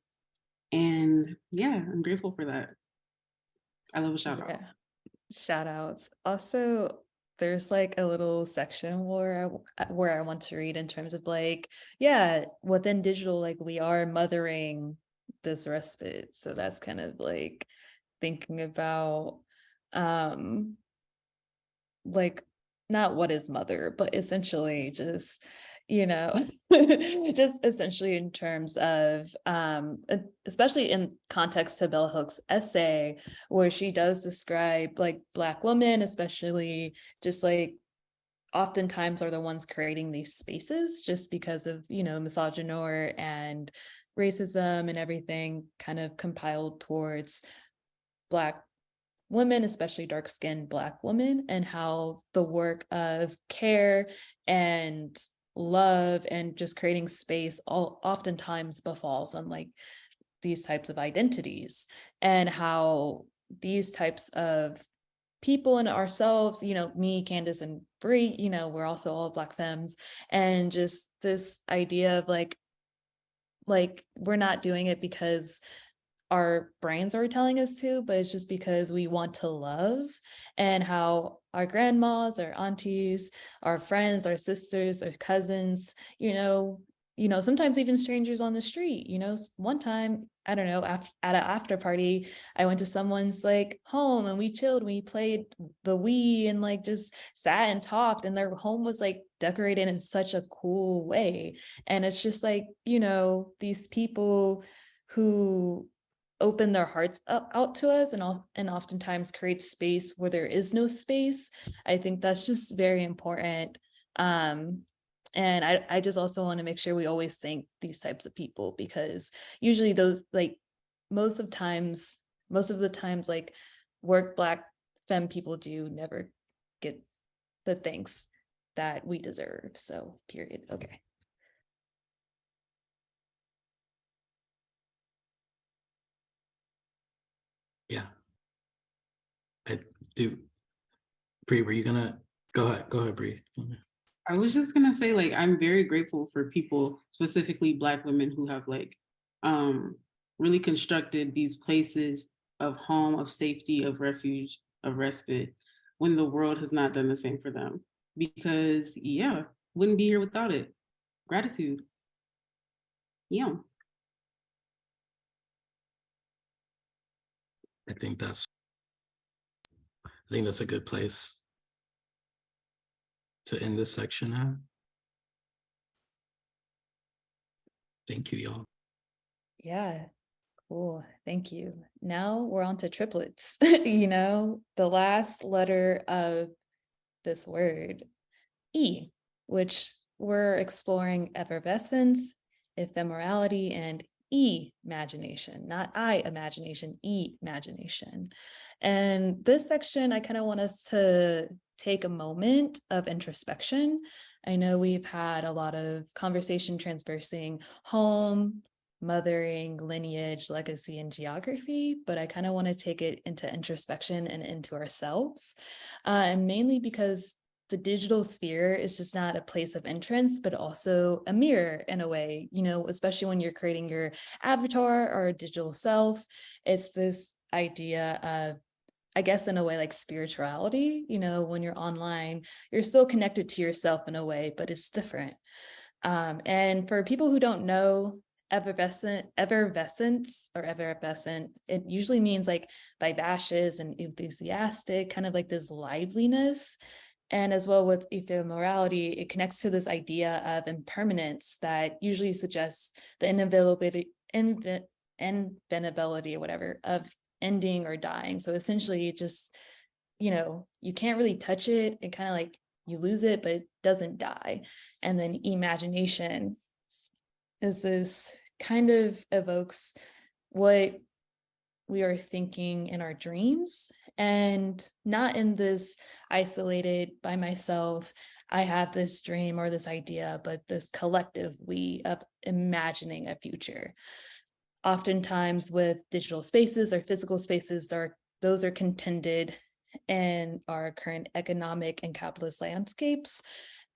And yeah, I'm grateful for that. I love a shout out. Shout outs. Also, there's like a little section where I want to read in terms of like, yeah, within digital, like we are mothering this respite. So that's kind of like thinking about like not what is mother, but essentially just just essentially in terms of especially in context to Bell Hooks' essay, where she does describe like Black women, especially just like oftentimes are the ones creating these spaces just because of misogynoir and racism and everything kind of compiled towards Black women, especially dark-skinned Black women, and how the work of care and love and just creating space oftentimes befalls on like these types of identities, and how these types of people and ourselves, me, Candace, and Bree, we're also all Black femmes, and just this idea of like we're not doing it because our brains are telling us to, but it's just because we want to love, and how our grandmas, our aunties, our friends, our sisters, our cousins, sometimes even strangers on the street. One time, I don't know, at an after party, I went to someone's like home and we chilled, we played the Wii and like just sat and talked, and their home was like decorated in such a cool way. And it's just like, these people who open their hearts out to us, and oftentimes create space where there is no space. I think that's just very important. And I just also want to make sure we always thank these types of people, because usually those like most of the times like work Black femme people do never get the thanks that we deserve. So period. Okay. Yeah, I do. Bree, were you gonna go ahead, Bree? I was just gonna say, like, I'm very grateful for people, specifically Black women, who have like really constructed these places of home, of safety, of refuge, of respite, when the world has not done the same for them. Because yeah, wouldn't be here without it. Gratitude. Yeah. I think that's a good place to end this section at. Thank you, y'all. Yeah. Cool. Thank you. Now we're on to triplets. The last letter of this word, E, which we're exploring effervescence, ephemerality, and imagination, not imagination, imagination. And this section, I kind of want us to take a moment of introspection. I know we've had a lot of conversation transversing home, mothering, lineage, legacy, and geography, but I kind of want to take it into introspection and into ourselves. And mainly because the digital sphere is just not a place of entrance, but also a mirror in a way, especially when you're creating your avatar or digital self. It's this idea of, I guess, in a way, like spirituality. When you're online, you're still connected to yourself in a way, but it's different. And for people who don't know, effervescent, it usually means like vivacious and enthusiastic, kind of like this liveliness. And as well with ephemerality, it connects to this idea of impermanence that usually suggests the inevitability or whatever of ending or dying. So essentially just, you can't really touch it. It kind of like you lose it, but it doesn't die. And then imagination is this kind of evokes what we are thinking in our dreams, and not in this isolated by myself, I have this dream or this idea, but this collective we of imagining a future. Oftentimes with digital spaces or physical spaces, those are contended in our current economic and capitalist landscapes.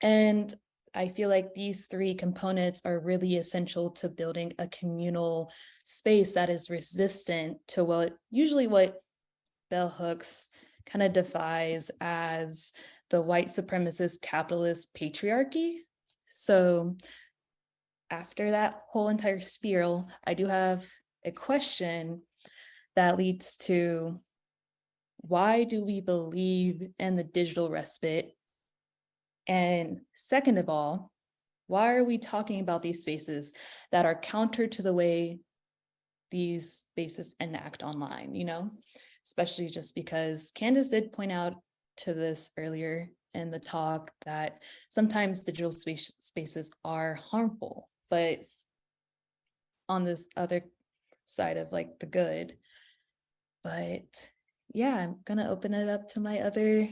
And I feel like these three components are really essential to building a communal space that is resistant to what bell hooks kind of defies as the white supremacist capitalist patriarchy. So after that whole entire spiel, I do have a question that leads to, why do we believe in the digital respite? And second of all, why are we talking about these spaces that are counter to the way these spaces enact online, especially just because Candace did point out to this earlier in the talk that sometimes digital spaces are harmful, but on this other side of like the good. But yeah, I'm gonna open it up to my other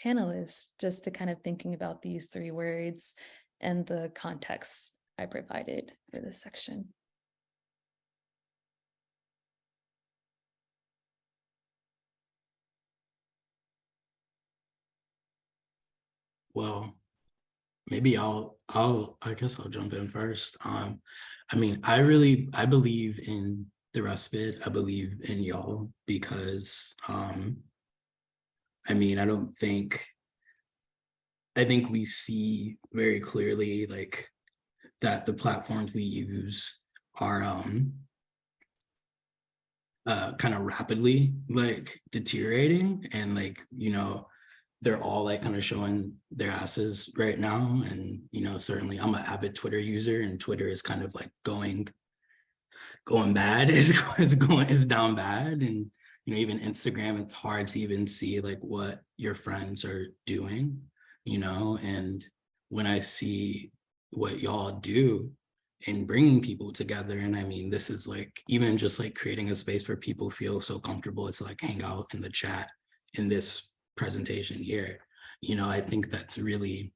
panelists just to kind of thinking about these three words and the context I provided for this section. Well, maybe I guess I'll jump in first. I mean, I believe in the respite. I believe in y'all because, I mean, I think we see very clearly like that the platforms we use are kind of rapidly like deteriorating, and like, they're all like kind of showing their asses right now. And, certainly I'm an avid Twitter user, and Twitter is kind of like going bad. It's down bad. And, even Instagram, it's hard to even see like what your friends are doing, and when I see what y'all do in bringing people together, and I mean, this is like, even just like creating a space where people feel so comfortable to like hang out in the chat in this presentation here, I think that's really,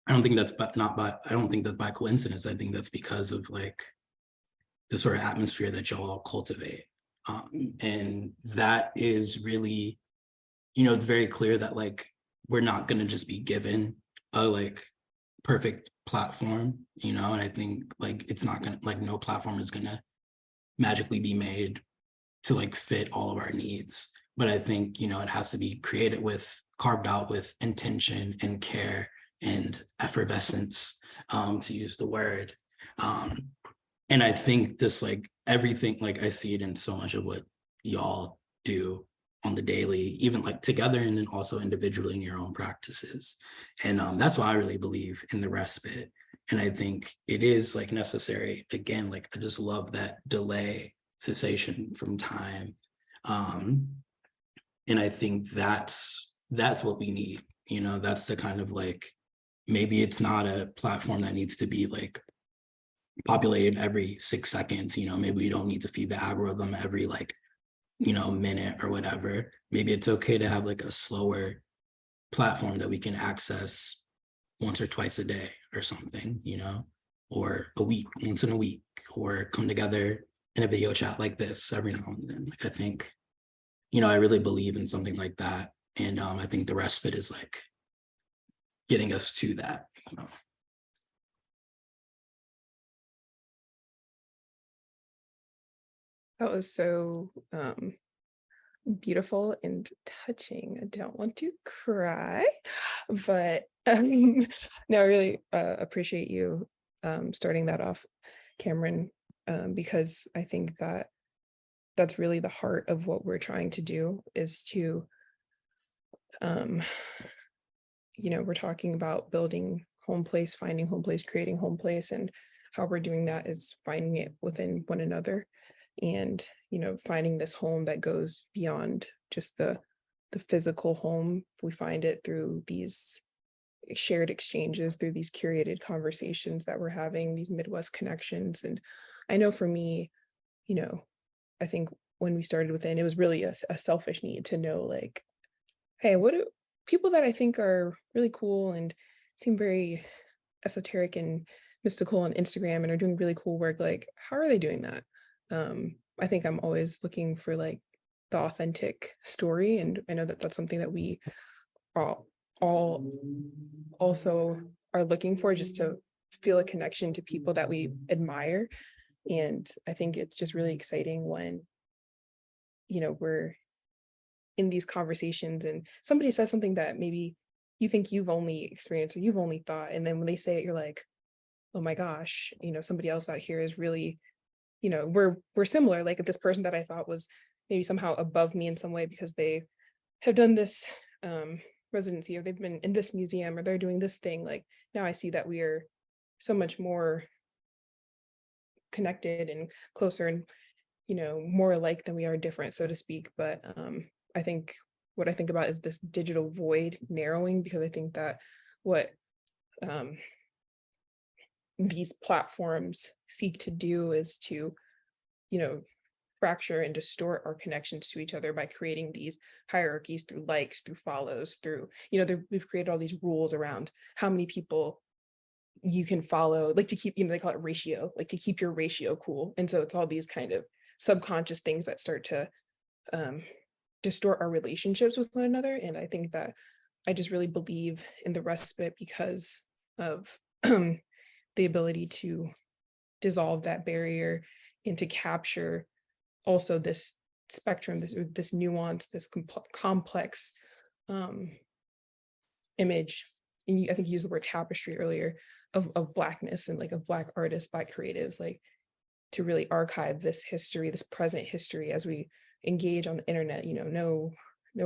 I don't think that's by coincidence. I think that's because of like the sort of atmosphere that y'all cultivate. And that is really, it's very clear that like, we're not going to just be given a like perfect platform, and I think like, it's not going to, like, no platform is going to magically be made to like fit all of our needs. But I think, it has to be carved out with intention and care and effervescence, to use the word. And I think this, like, everything, like, I see it in so much of what y'all do on the daily, even like together and then also individually in your own practices. And that's why I really believe in the respite. And I think it is like necessary. Again, like, I just love that delay, cessation from time. And I think that's what we need. That's the kind of like, maybe it's not a platform that needs to be like populated every 6 seconds. Maybe we don't need to feed the algorithm every like minute or whatever. Maybe it's okay to have like a slower platform that we can access once or twice a day or something, or a week, once in a week, or come together in a video chat like this every now and then. Like, I think, I really believe in something like that. And I think the respite is like getting us to that. That was so beautiful and touching. I don't want to cry, but no, I really appreciate you starting that off, Cameron, because I think that that's really the heart of what we're trying to do is to, we're talking about building Homeplace, finding Homeplace, creating Homeplace, and how we're doing that is finding it within one another. And finding this home that goes beyond just the physical home. We find it through these shared exchanges, through these curated conversations that we're having, these Midwest connections. And I know for me, I think when we started within, it was really a selfish need to know, like, hey, what do people that I think are really cool and seem very esoteric and mystical on Instagram and are doing really cool work, like, how are they doing that? I think I'm always looking for like the authentic story, and I know that that's something that we all also are looking for, just to feel a connection to people that we admire. And I think it's just really exciting when we're in these conversations and somebody says something that maybe you think you've only experienced or you've only thought, and then when they say it, you're like, oh my gosh, somebody else out here is really, we're similar. Like, if this person that I thought was maybe somehow above me in some way because they have done this residency, or they've been in this museum, or they're doing this thing, like, now I see that we are so much more connected and closer and more alike than we are different, so to speak. But I think what I think about is this digital void narrowing, because I think that what these platforms seek to do is to fracture and distort our connections to each other by creating these hierarchies through likes, through follows, through we've created all these rules around how many people you can follow, like, to keep, they call it ratio, like to keep your ratio cool. And so it's all these kind of subconscious things that start to distort our relationships with one another. And I think that I just really believe in the respite because of the ability to dissolve that barrier and to capture also this spectrum, this nuance, this complex image. And I think you used the word tapestry earlier, of Blackness and like of Black artists, Black creatives, like to really archive this history, this present history as we engage on the internet. No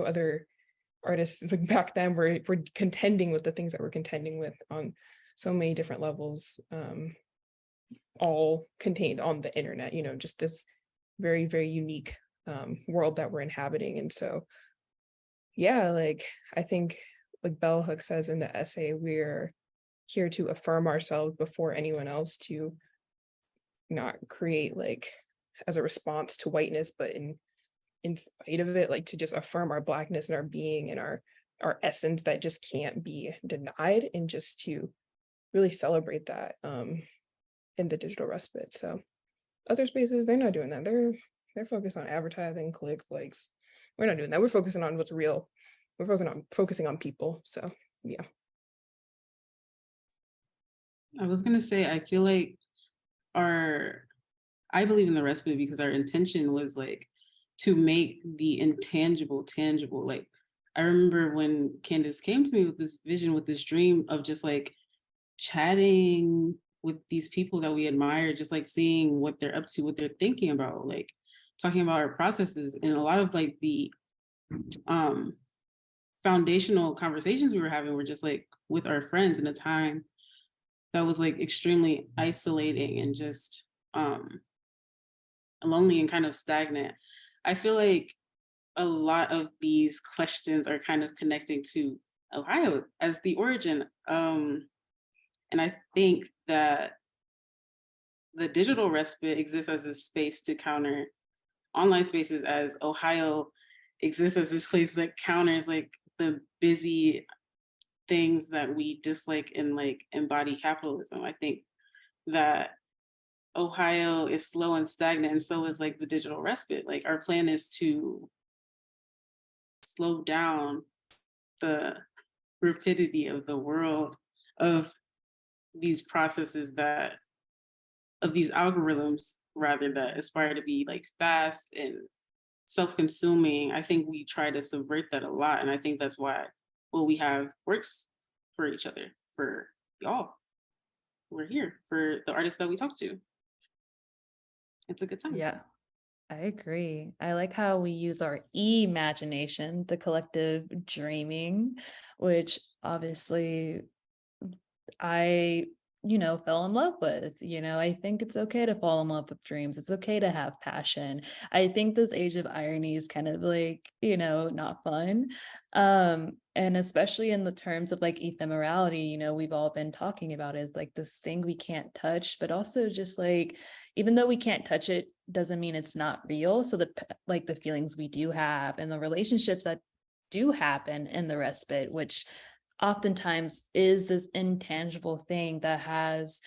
other artists back then were contending with the things that we're contending with on so many different levels, all contained on the internet, just this very, very unique world that we're inhabiting. And so, yeah, like, I think, like Bell Hooks says in the essay, we're here to affirm ourselves before anyone else, to not create, like, as a response to whiteness, but in spite of it, like, to just affirm our Blackness and our being and our essence that just can't be denied, and just to really celebrate that in the digital respite. So other spaces, they're not doing that. They're focused on advertising, clicks, likes. We're not doing that. We're focusing on what's real. We're focusing on people. So yeah. I was gonna say, I feel like I believe in the respite because our intention was like to make the intangible tangible. Like, I remember when Candace came to me with this vision, with this dream of just like chatting with these people that we admire, just like seeing what they're up to, what they're thinking about, like talking about our processes. And a lot of like the foundational conversations we were having were just like with our friends in a time that was like extremely isolating and just lonely and kind of stagnant. I feel like a lot of these questions are kind of connecting to Ohio as the origin. And I think that the digital respite exists as a space to counter online spaces, as Ohio exists as this place that counters like the busy things that we dislike and like embody capitalism. I think that Ohio is slow and stagnant, and so is like the digital respite. Like our plan is to slow down the rapidity of the world, of these processes that, of these algorithms rather, that aspire to be like fast and self-consuming. I think we try to subvert that a lot. And I think that's why what we have works for each other, for y'all. We're here for the artists that we talk to. It's a good time. Yeah, I agree. I like how we use our imagination, the collective dreaming, which obviously I, fell in love with. I think it's okay to fall in love with dreams. It's okay to have passion. I think this age of irony is kind of like, not fun. And especially in the terms of like ephemerality, we've all been talking about it. It's like this thing we can't touch, but also just like, even though we can't touch it, doesn't mean it's not real. So the feelings we do have and the relationships that do happen in the respite, which oftentimes is this intangible thing that has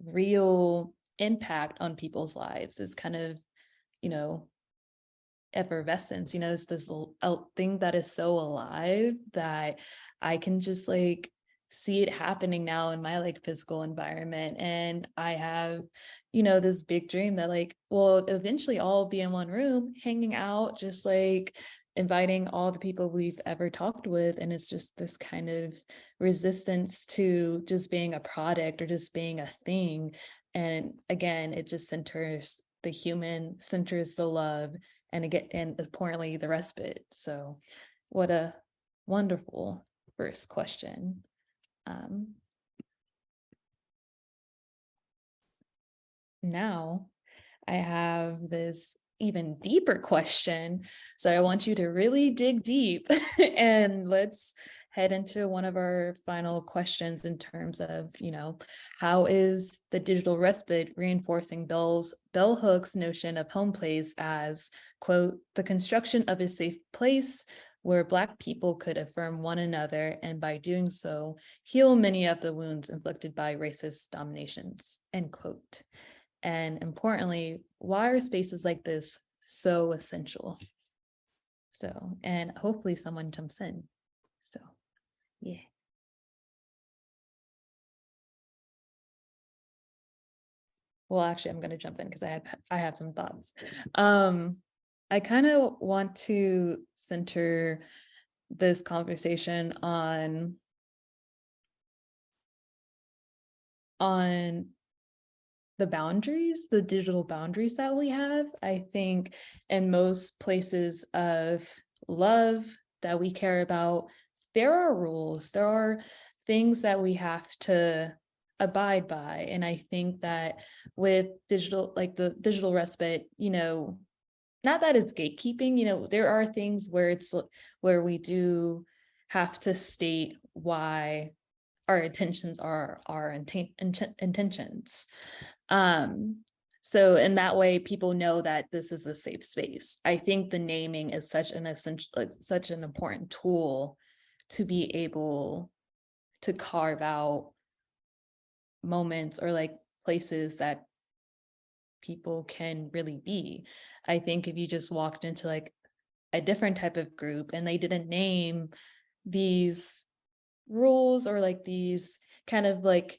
real impact on people's lives, is kind of, effervescence, it's this thing that is so alive that I can just like see it happening now in my like physical environment. And I have, this big dream that like, well, eventually all be in one room hanging out, just like inviting all the people we've ever talked with. And it's just this kind of resistance to just being a product or just being a thing. And again, it just centers the human, centers the love, and again, and importantly, the respite. So what a wonderful first question. Now I have this even deeper question. So I want you to really dig deep and let's head into one of our final questions in terms of, how is the digital respite reinforcing bell hook's notion of Homeplace as, quote, the construction of a safe place where Black people could affirm one another and by doing so, heal many of the wounds inflicted by racist dominations, end quote. And importantly, why are spaces like this so essential? So, and hopefully someone jumps in. So, yeah. Well, actually, I'm going to jump in because I have some thoughts. I kind of want to center this conversation on the boundaries, the digital boundaries that we have. I think in most places of love that we care about, there are rules, there are things that we have to abide by. And I think that with digital, like the digital respite, not that it's gatekeeping, there are things where we do have to state why our intentions are our intentions. So in that way, people know that this is a safe space. I think the naming is such an essential, such an important tool to be able to carve out moments or like places that people can really be. I think if you just walked into like a different type of group and they didn't name these rules or like these kind of like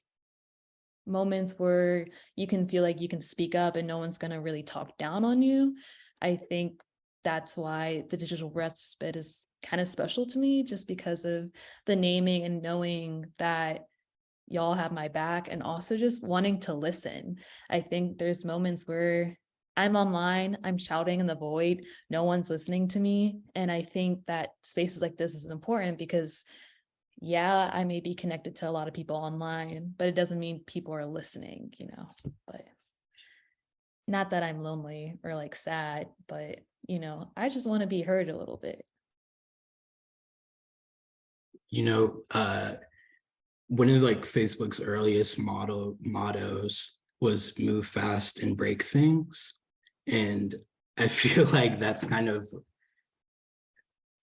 moments where you can feel like you can speak up and no one's going to really talk down on you, I think that's why the digital respite is kind of special to me, just because of the naming and knowing that y'all have my back, and also just wanting to listen. I think there's moments where I'm online, I'm shouting in the void, no one's listening to me. And I think that spaces like this is important because, yeah, I may be connected to a lot of people online, but it doesn't mean people are listening, but not that I'm lonely or like sad, but, I just want to be heard a little bit. One of like Facebook's earliest mottos was move fast and break things. And I feel like that's kind of,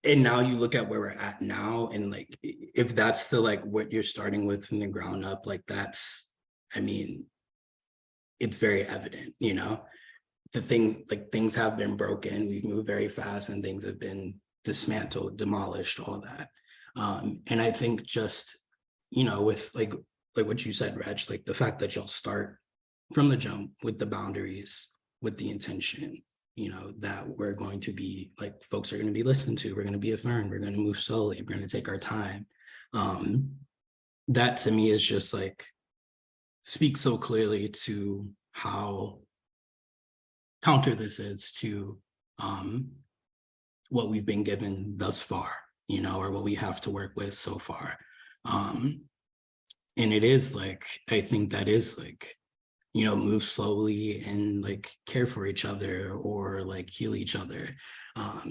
and now you look at where we're at now, and like, if that's the like what you're starting with from the ground up, like that's, I mean, it's very evident, you know, the things, like things have been broken, we've moved very fast, and things have been dismantled, demolished, all that. And I think just, you know, with like what you said, Reg, like the fact that y'all start from the jump with the boundaries, with the intention, you know, that we're going to be like, folks are going to be listened to, we're going to be affirmed, we're going to move slowly, we're going to take our time. That to me is just like, speaks so clearly to how counter this is to what we've been given thus far, you know, or what we have to work with so far. And it is like, I think that is like, you know, move slowly and like care for each other, or like heal each other,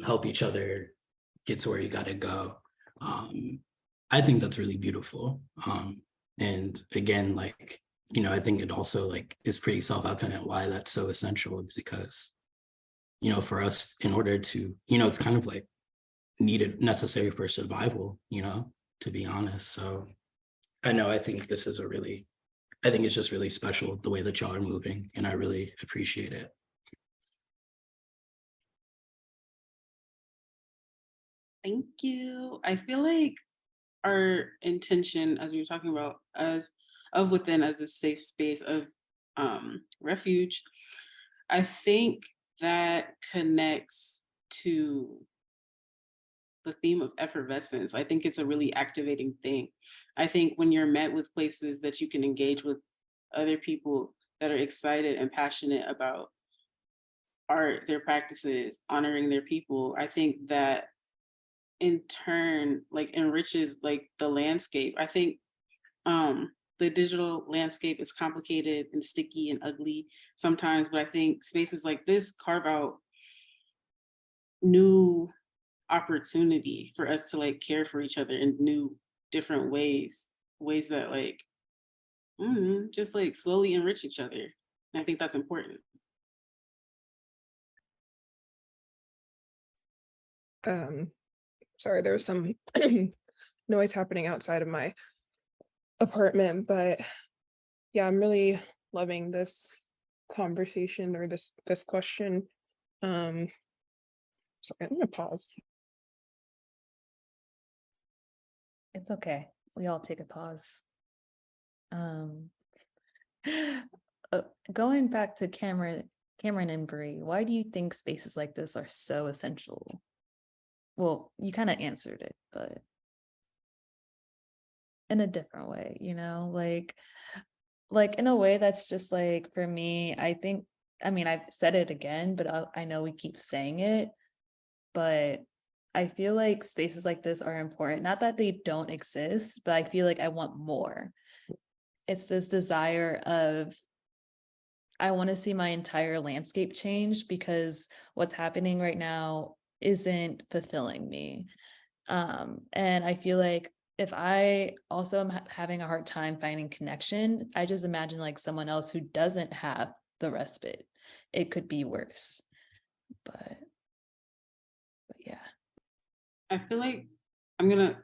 help each other get to where you got to go. I think that's really beautiful. And again, like, you know, I think it also like is pretty self-evident why that's so essential, because, you know, for us, in order to, you know, it's kind of like needed, necessary for survival, you know, to be honest. So I know, I think this is a really, I think it's just really special the way that y'all are moving, and I really appreciate it. Thank you. I feel like our intention, as we were talking about, as of within as a safe space of refuge, I think that connects to the theme of effervescence. I think it's a really activating thing. I think when you're met with places that you can engage with other people that are excited and passionate about art, their practices, honoring their people, I think that in turn like enriches like the landscape. I think the digital landscape is complicated and sticky and ugly sometimes, but I think spaces like this carve out new opportunity for us to like care for each other in new different ways that like just like slowly enrich each other. And I think that's important. Sorry, there was some noise happening outside of my apartment, but yeah, I'm really loving this conversation, or this question. Sorry, I'm gonna pause. It's okay. We all take a pause. Going back to Cameron and Bree, why do you think spaces like this are so essential? Well, you kind of answered it, but in a different way, you know, like in a way that's just like, for me, I think, I mean, I've said it again, but I know we keep saying it, but I feel like spaces like this are important. Not that they don't exist, but I feel like I want more. It's this desire of, I want to see my entire landscape change, because what's happening right now isn't fulfilling me. And I feel like if I also am having a hard time finding connection, I just imagine like someone else who doesn't have the respite, it could be worse. But yeah. I feel like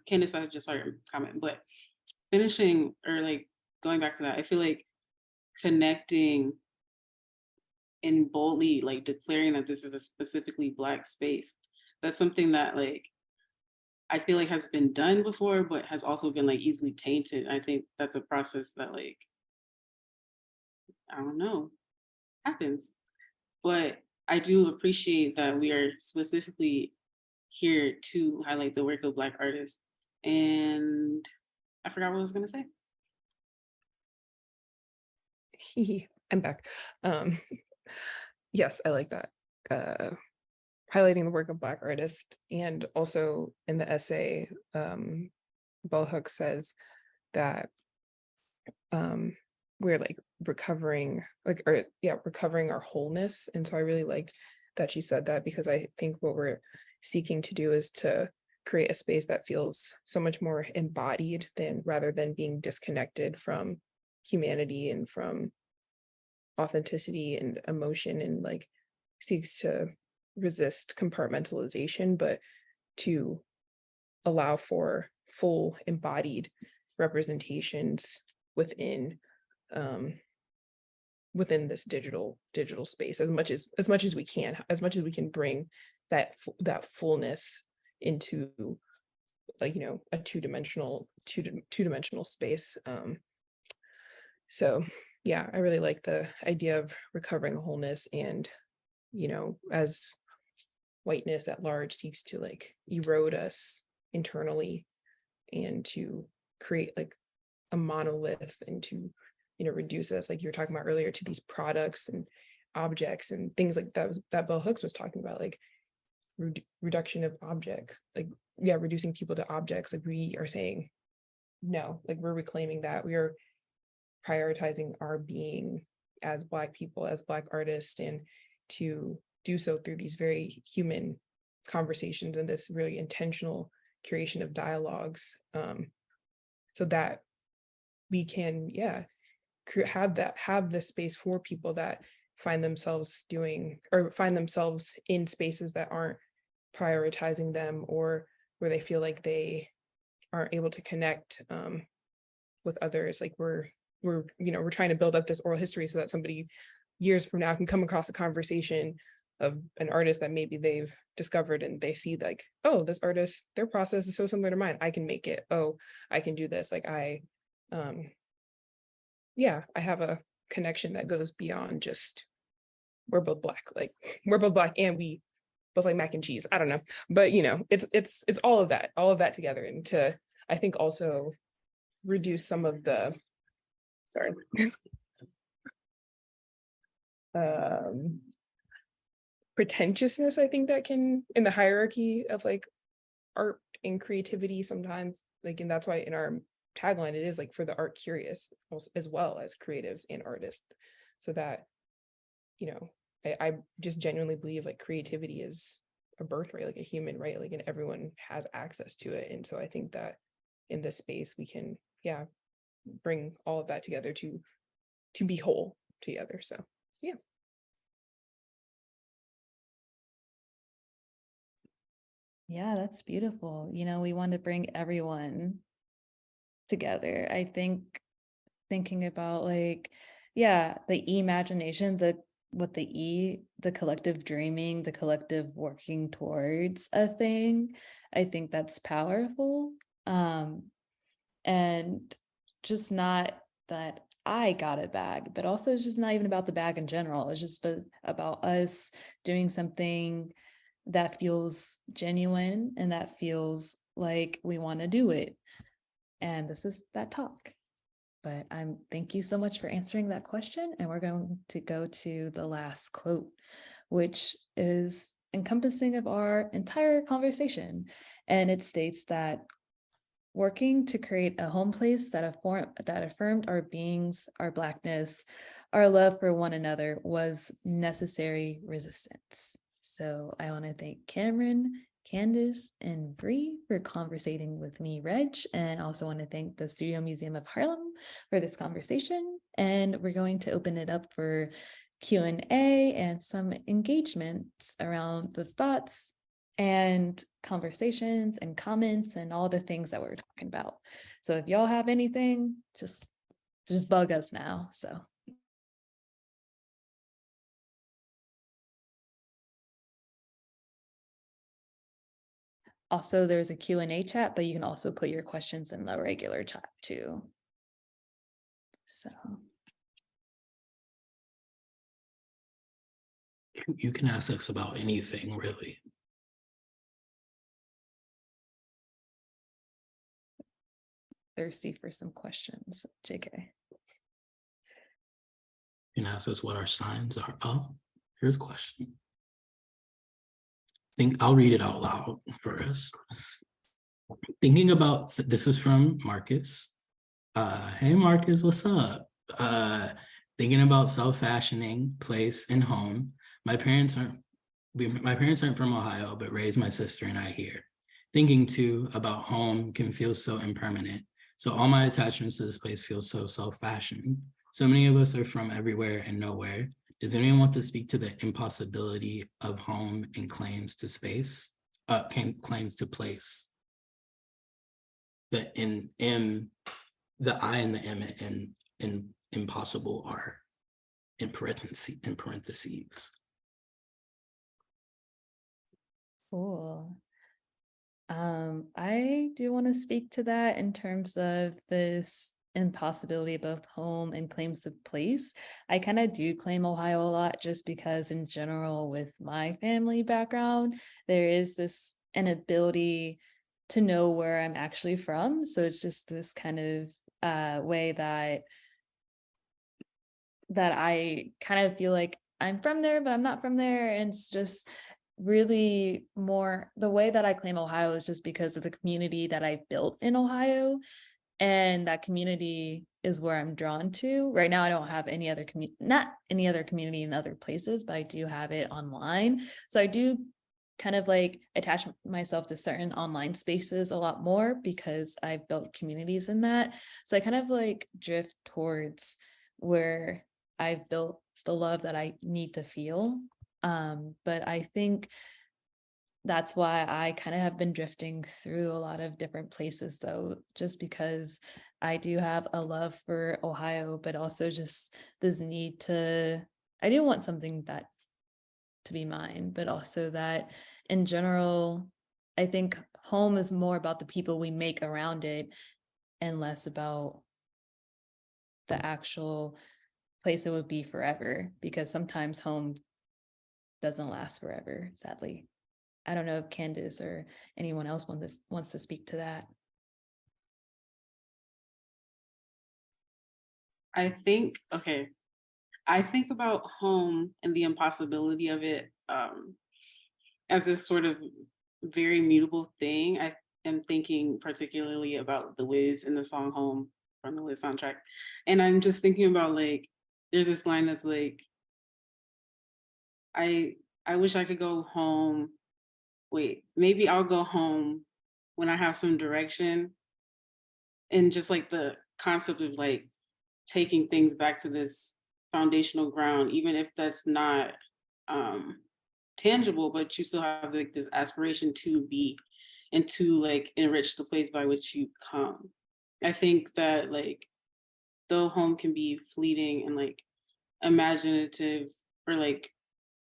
Candace, I just saw your comment, but finishing or like going back to that, I feel like connecting and boldly like declaring that this is a specifically Black space, that's something that like I feel like has been done before, but has also been like easily tainted. I think that's a process that like, I don't know, happens. But I do appreciate that we are specifically here to highlight the work of Black artists. And I forgot what I was gonna say. I'm back. Yes, I like that. Highlighting the work of Black artists, and also in the essay, Bell Hooks says that we're like recovering our wholeness. And so I really liked that she said that, because I think what we're seeking to do is to create a space that feels so much more embodied, rather than being disconnected from humanity and from authenticity and emotion, and like seeks to resist compartmentalization, but to allow for full embodied representations within within this digital space as much as we can bring that fullness into, like, you know, a two-dimensional space. So yeah, I really like the idea of recovering wholeness, and, you know, as whiteness at large seeks to like erode us internally and to create like a monolith, and to, you know, reduce us, like you were talking about earlier, to these products and objects and things like that Bell Hooks was talking about, like reduction of objects, like, yeah, reducing people to objects. Like, we are saying no, like, we're reclaiming that. We are prioritizing our being as Black people, as Black artists, and to do so through these very human conversations and this really intentional curation of dialogues, so that we can, yeah, have this space for people that find themselves in spaces that aren't prioritizing them, or where they feel like they aren't able to connect with others. Like, we're trying to build up this oral history so that somebody years from now can come across a conversation of an artist that maybe they've discovered, and they see like, oh, this artist, their process is so similar to mine. I can make it. Oh, I can do this. Like, I have a connection that goes beyond just, we're both Black. Like, we're both Black and we both like mac and cheese. I don't know. But, you know, it's all of that together. And to, I think, also reduce some of the, pretentiousness, I think, that can, in the hierarchy of like art and creativity sometimes, like, and that's why in our tagline it is like, for the art curious, as well as creatives and artists, so that, you know, I just genuinely believe like creativity is a birthright, like a human right, like, and everyone has access to it. And so I think that in this space we can, yeah, bring all of that together to be whole together. So yeah. Yeah, that's beautiful. You know, we want to bring everyone together. I think thinking about like, yeah, the imagination, the collective dreaming, the collective working towards a thing, I think that's powerful. And just not that I got a bag, but also it's just not even about the bag in general. It's just about us doing something that feels genuine and that feels like we want to do it. And this is that talk. But thank you so much for answering that question. And we're going to go to the last quote, which is encompassing of our entire conversation. And it states that working to create a home place that affirmed our beings, our Blackness, our love for one another was necessary resistance. So I want to thank Cameron, Candace, and Bree for conversating with me, Reg, and I also want to thank the Studio Museum of Harlem for this conversation. And we're going to open it up for Q&A and some engagements around the thoughts and conversations and comments and all the things that we're talking about. So if y'all have anything, just bug us now. So. Also, there's a Q&A chat, but you can also put your questions in the regular chat too. So. You can ask us about anything, really. Thirsty for some questions, JK. You can ask us what our signs are. Oh, here's a question. I'll read it out loud for us. Thinking about, this is from Marcus. Hey Marcus, what's up? Thinking about self-fashioning, place, and home. My parents aren't from Ohio, but raised my sister and I here. Thinking too about home can feel so impermanent. So all my attachments to this place feel so self-fashioned. So many of us are from everywhere and nowhere. Does anyone want to speak to the impossibility of home and claims to space, claims to place? The the I and the M in impossible are in parentheses. Cool. I do want to speak to that in terms of this impossibility of both home and claims of place. I kind of do claim Ohio a lot just because in general with my family background, there is this inability to know where I'm actually from. So it's just this kind of way that I kind of feel like I'm from there, but I'm not from there. And it's just really more the way that I claim Ohio is just because of the community that I built in Ohio. And that community is where I'm drawn to. Right now, I don't have any other not any other community in other places, but I do have it online. So I do kind of like attach myself to certain online spaces a lot more because I've built communities in that. So I kind of like drift towards where I've built the love that I need to feel. But I think that's why I kind of have been drifting through a lot of different places though, just because I do have a love for Ohio, but also just this need to, I do want something that to be mine, but also that in general, I think home is more about the people we make around it and less about the actual place it would be forever, because sometimes home doesn't last forever, sadly. I don't know if Candace or anyone else wants to speak to that. I think about home and the impossibility of it as this sort of very mutable thing. I am thinking particularly about The Wiz in the song Home from the Wiz soundtrack. And I'm just thinking about like, there's this line that's like, I wish I could go home. Wait, maybe I'll go home when I have some direction. And just like the concept of like taking things back to this foundational ground, even if that's not tangible, but you still have like this aspiration to be and to like enrich the place by which you come. I think that like though home can be fleeting and like imaginative or like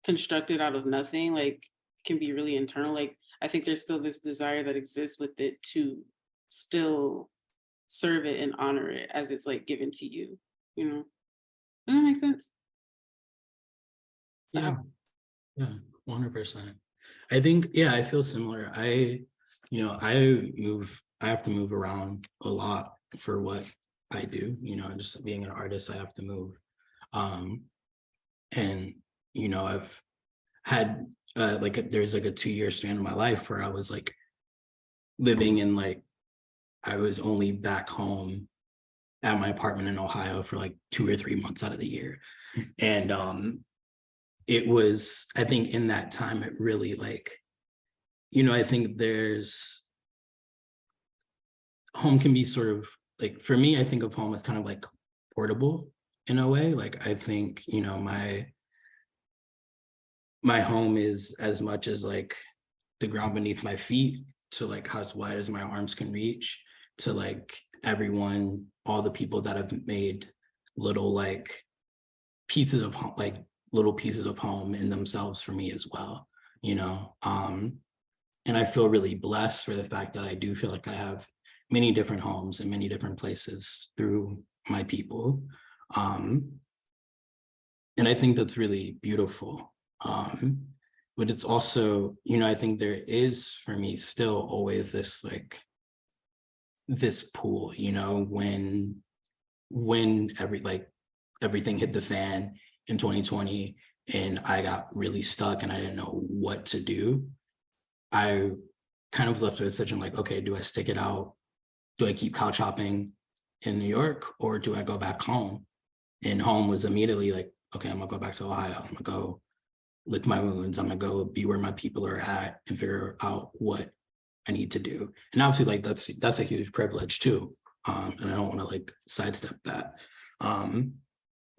constructed out of nothing, like can be really internal. Like I think there's still this desire that exists with it to still serve it and honor it as it's like given to you, you know? Does that make sense? Yeah, yeah, 100%. I think, yeah, I feel similar. I have to move around a lot for what I do, just being an artist, I have to move. And, I've had there's like a 2-year span of my life where I was like living in I was only back home at my apartment in Ohio for like 2 or 3 months out of the year. And it was, I think in that time, it really I think home can be sort of like, for me, I think of home as kind of like portable in a way. Like, I think, my home is as much as like the ground beneath my feet to like how as wide as my arms can reach to like everyone, all the people that have made little pieces of home, little pieces of home in themselves for me as well, and I feel really blessed for the fact that I do feel like I have many different homes in many different places through my people. And I think that's really beautiful. But it's also, I think there is for me still always this this pool, when everything hit the fan in 2020 and I got really stuck and I didn't know what to do. I kind of was left with a decision like, okay, do I stick it out? Do I keep couch hopping in New York or do I go back home? And home was immediately like, okay, I'm gonna go back to Ohio. I'm gonna go lick my wounds. I'm gonna go be where my people are at and figure out what I need to do. And obviously that's a huge privilege too. And I don't want to sidestep that.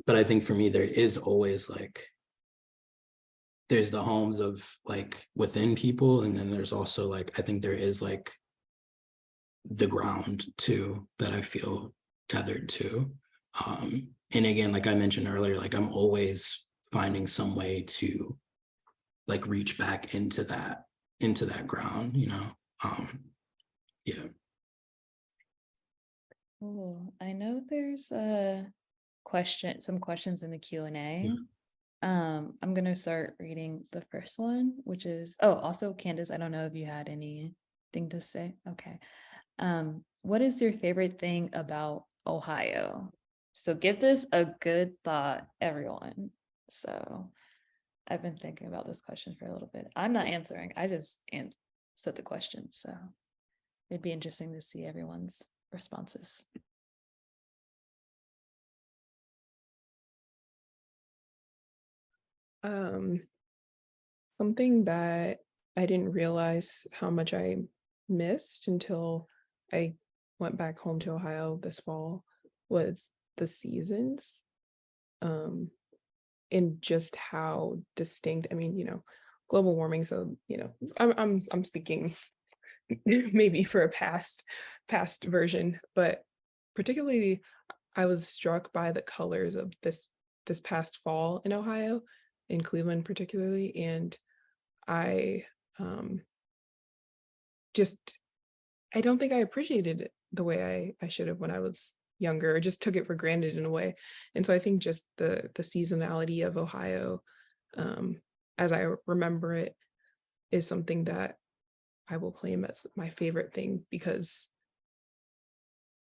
but I think for me, there is always like, there's the homes of like within people, and then there's also like, I think there is like the ground too that I feel tethered to. And again, like I mentioned earlier, like I'm always finding some way to like reach back into that ground, you know. Yeah. Cool. I know there's some questions in the Q&A. Yeah. I'm gonna start reading the first one, which is, oh, also Candace, I don't know if you had anything to say. Okay. What is your favorite thing about Ohio? So give this a good thought, everyone. So I've been thinking about this question for a little bit. I'm not answering, I just said the question. So it'd be interesting to see everyone's responses. Something that I didn't realize how much I missed until I went back home to Ohio this fall was the seasons. And just how distinct, I mean, global warming, so I'm speaking maybe for a past version, but particularly I was struck by the colors of this past fall in Ohio, in Cleveland particularly, and I just I don't think I appreciated it the way I should have when I was younger, or just took it for granted in a way. And so I think just the seasonality of Ohio, as I remember it, is something that I will claim as my favorite thing, because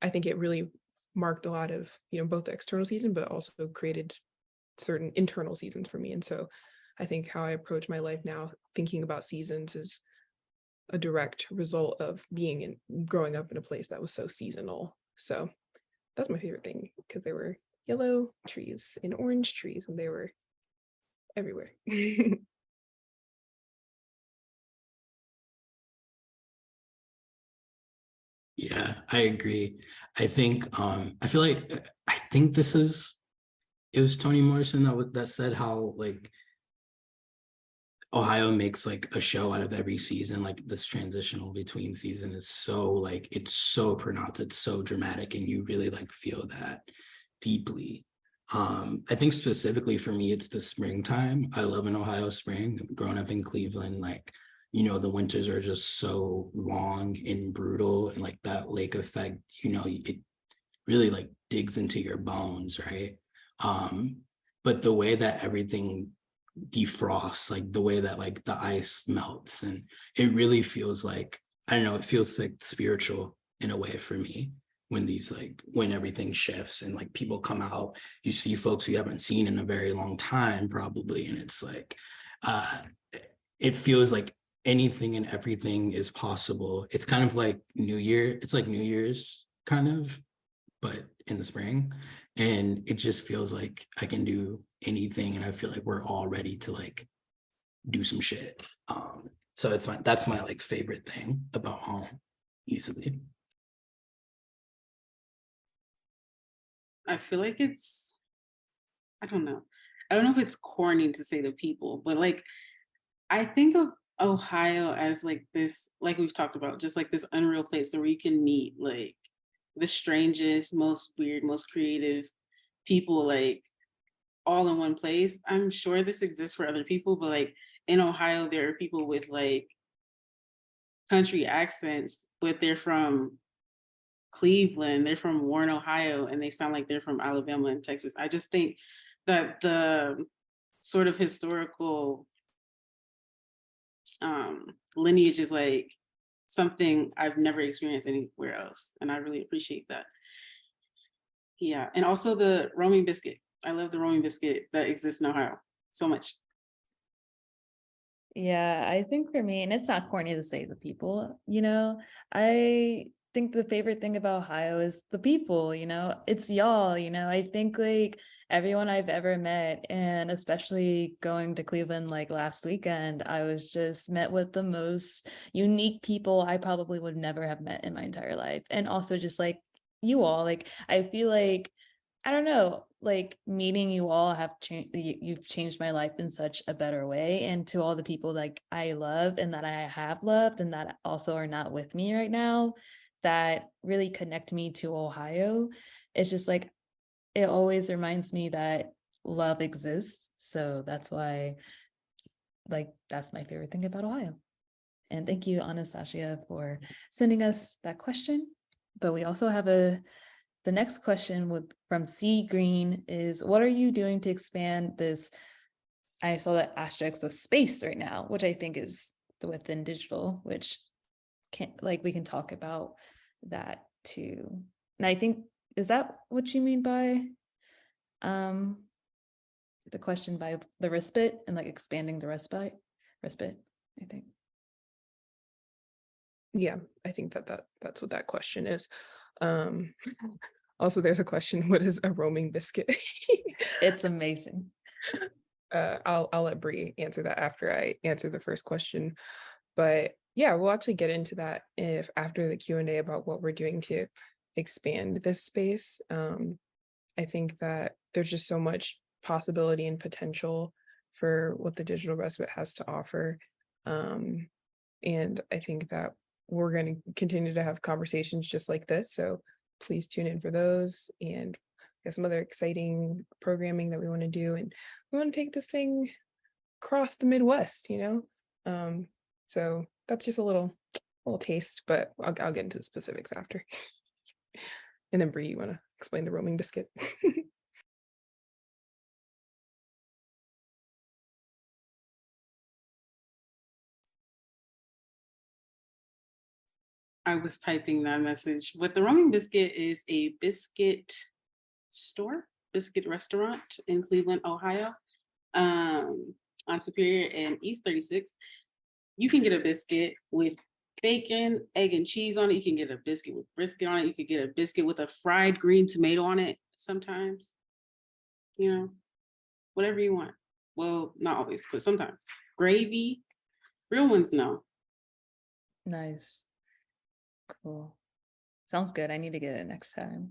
I think it really marked a lot of, both the external season, but also created certain internal seasons for me. And so I think how I approach my life now, thinking about seasons, is a direct result of growing up in a place that was so seasonal. So that's my favorite thing, because there were yellow trees and orange trees, and they were everywhere. Yeah, I agree. I think I feel like I think it was Toni Morrison that said how like Ohio makes like a show out of every season. Like this transitional between season is so like, it's so pronounced, it's so dramatic, and you really like feel that deeply. I think specifically for me, it's the springtime. I love an Ohio spring. Growing up in Cleveland, like, the winters are just so long and brutal, and like that lake effect, it really like digs into your bones, right? But the way that everything defrosts, like the way that like the ice melts, and it really feels like, I don't know, it feels like spiritual in a way for me when everything shifts and like people come out, you see folks you haven't seen in a very long time probably, and it's like it feels like anything and everything is possible. It's kind of like it's like New Year's kind of, but in the spring. And it just feels like I can do anything, and I feel like we're all ready to like do some shit. So that's my like favorite thing about home, easily. I feel like I don't know. I don't know if it's corny to say the people, but like I think of Ohio as like this, like we've talked about, just like this unreal place where you can meet like the strangest, most weird, most creative people, like all in one place. I'm sure this exists for other people, but like in Ohio, there are people with like country accents, but they're from Cleveland, they're from Warren, Ohio, and they sound like they're from Alabama and Texas. I just think that the sort of historical lineage is like something I've never experienced anywhere else, and I really appreciate that. Yeah, and also the roaming biscuit. I love the roaming biscuit that exists in Ohio so much. Yeah, I think for me, and it's not corny to say the people, I think the favorite thing about Ohio is the people, it's y'all, I think like everyone I've ever met, and especially going to Cleveland like last weekend, I was just met with the most unique people I probably would never have met in my entire life. And also just like you all, like I feel like I don't know, like meeting you all have changed, you've changed my life in such a better way. And to all the people like I love and that I have loved and that also are not with me right now, that really connect me to Ohio. It's just like, it always reminds me that love exists. So that's why, like, that's my favorite thing about Ohio. And thank you, Anastasia, for sending us that question. But we also have the next question from C Green is, what are you doing to expand this? I saw that asterisk of space right now, which I think is the within digital, which we can talk about that too. And I think, is that what you mean by the question by the respite and like expanding the respite, I think. Yeah, I think that's what that question is. Also, there's a question, what is a roaming biscuit? It's amazing. I'll let Bree answer that after I answer the first question. But yeah, we'll actually get into that if after the Q&A about what we're doing to expand this space. I think that there's just so much possibility and potential for what the digital respite has to offer. And I think that we're going to continue to have conversations just like this. So please tune in for those. And we have some other exciting programming that we want to do. And we want to take this thing across the Midwest, So that's just a little taste, but I'll get into the specifics after. And then Bree, you want to explain the roaming biscuit? I was typing that message. But the roaming biscuit is a biscuit store, biscuit restaurant in Cleveland, Ohio, on Superior and East 36. You can get a biscuit with bacon, egg, and cheese on it. You can get a biscuit with brisket on it. You could get a biscuit with a fried green tomato on it sometimes. Whatever you want. Well, not always, but sometimes. Gravy, real ones, no. Nice. Cool. Sounds good. I need to get it next time.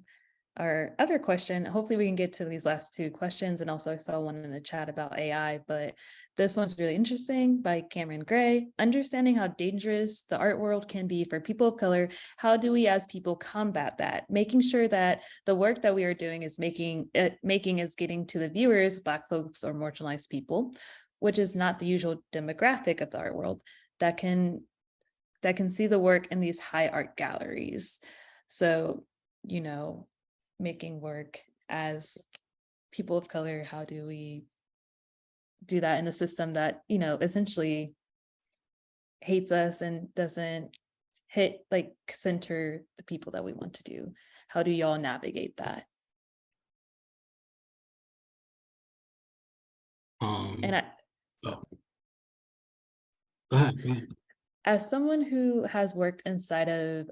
Our other question, hopefully we can get to these last two questions. And also I saw one in the chat about AI, but this one's really interesting by Cameron Gray. Understanding how dangerous the art world can be for people of color, how do we as people combat that? Making sure that the work that we are doing is getting to the viewers, Black folks or marginalized people, which is not the usual demographic of the art world, that can see the work in these high art galleries. So, making work as people of color, how do we do that in a system that, essentially hates us and doesn't center the people that we want to do? How do y'all navigate that? And go ahead. As someone who has worked inside of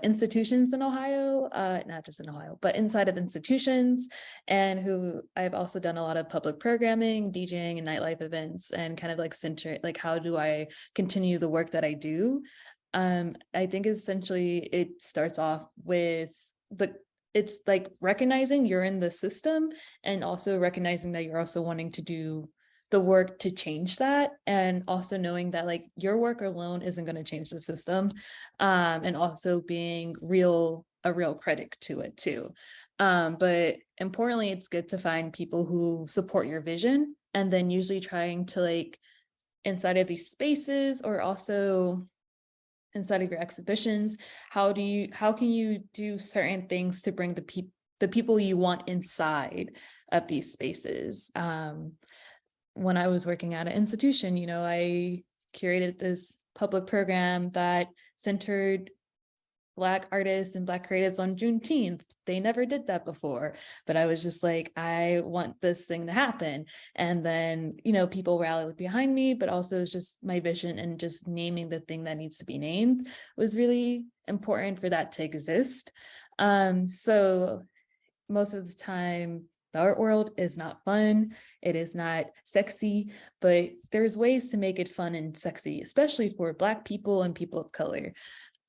institutions in Ohio, not just in Ohio, but inside of institutions, and who I've also done a lot of public programming, DJing, and nightlife events, and kind of center, how do I continue the work that I do? I think essentially it starts off with it's recognizing you're in the system, and also recognizing that you're also wanting to do the work to change that, and also knowing that your work alone isn't going to change the system, and also being a real critic to it too. But importantly, it's good to find people who support your vision, and then usually trying to inside of these spaces, or also inside of your exhibitions, how can you do certain things to bring the people you want inside of these spaces? When I was working at an institution, I curated this public program that centered Black artists and Black creatives on Juneteenth. They never did that before, but I was just I want this thing to happen. And then, people rallied behind me, but also it's just my vision, and just naming the thing that needs to be named was really important for that to exist. So most of the time, the art world is not fun. It is not sexy, but there's ways to make it fun and sexy, especially for Black people and people of color.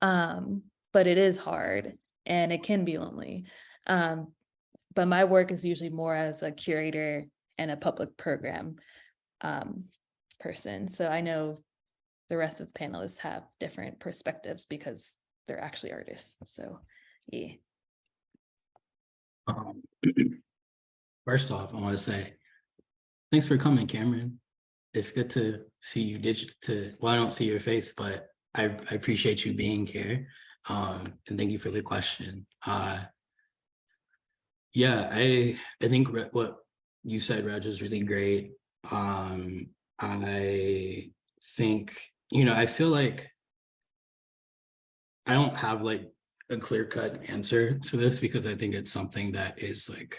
But it is hard, and it can be lonely. but my work is usually more as a curator and a public program person. So I know the rest of the panelists have different perspectives because they're actually artists. So yeah. First off, I want to say thanks for coming, Cameron. It's good to see you well, I don't see your face, but I appreciate you being here. And thank you for the question. Yeah, I think what you said, Reg, is really great. I think, I feel like I don't have like a clear-cut answer to this because I think it's something that is like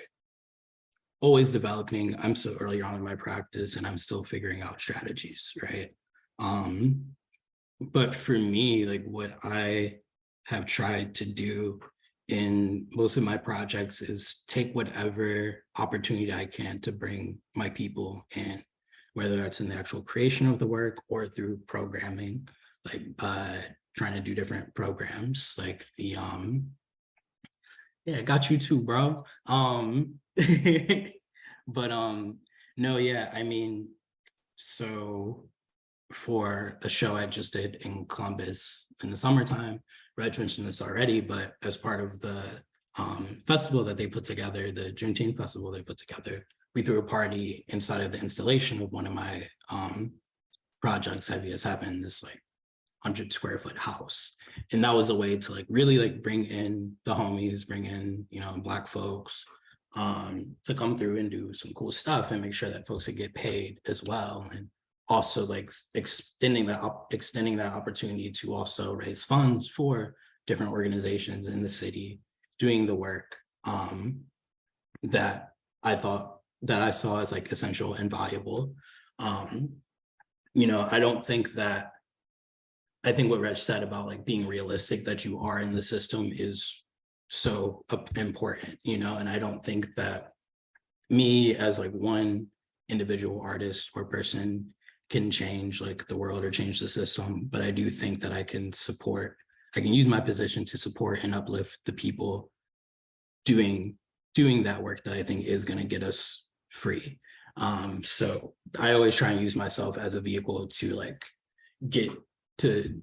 always developing. I'm so early on in my practice and I'm still figuring out strategies, right? But for me, like what I have tried to do in most of my projects is take whatever opportunity I can to bring my people in, whether that's in the actual creation of the work or through programming, like trying to do different programs, like the yeah, I got you too, bro. But no, yeah, I mean, so for a show I just did in Columbus in the summertime, Reg mentioned this already, but as part of the festival that they put together, the Juneteenth festival they put together, we threw a party inside of the installation of one of my projects, Heavy as Heaven, this like 100 square foot house. And that was a way to like really like bring in the homies, bring in, Black folks to come through and do some cool stuff and make sure that folks would get paid as well. And also like extending that opportunity to also raise funds for different organizations in the city doing the work that I saw as like essential and valuable. I think what Reg said about like being realistic that you are in the system is so important, and I don't think that me as like one individual artist or person can change like the world or change the system, but I do think that I can use my position to support and uplift the people doing that work that I think is going to get us free. So I always try and use myself as a vehicle to like get to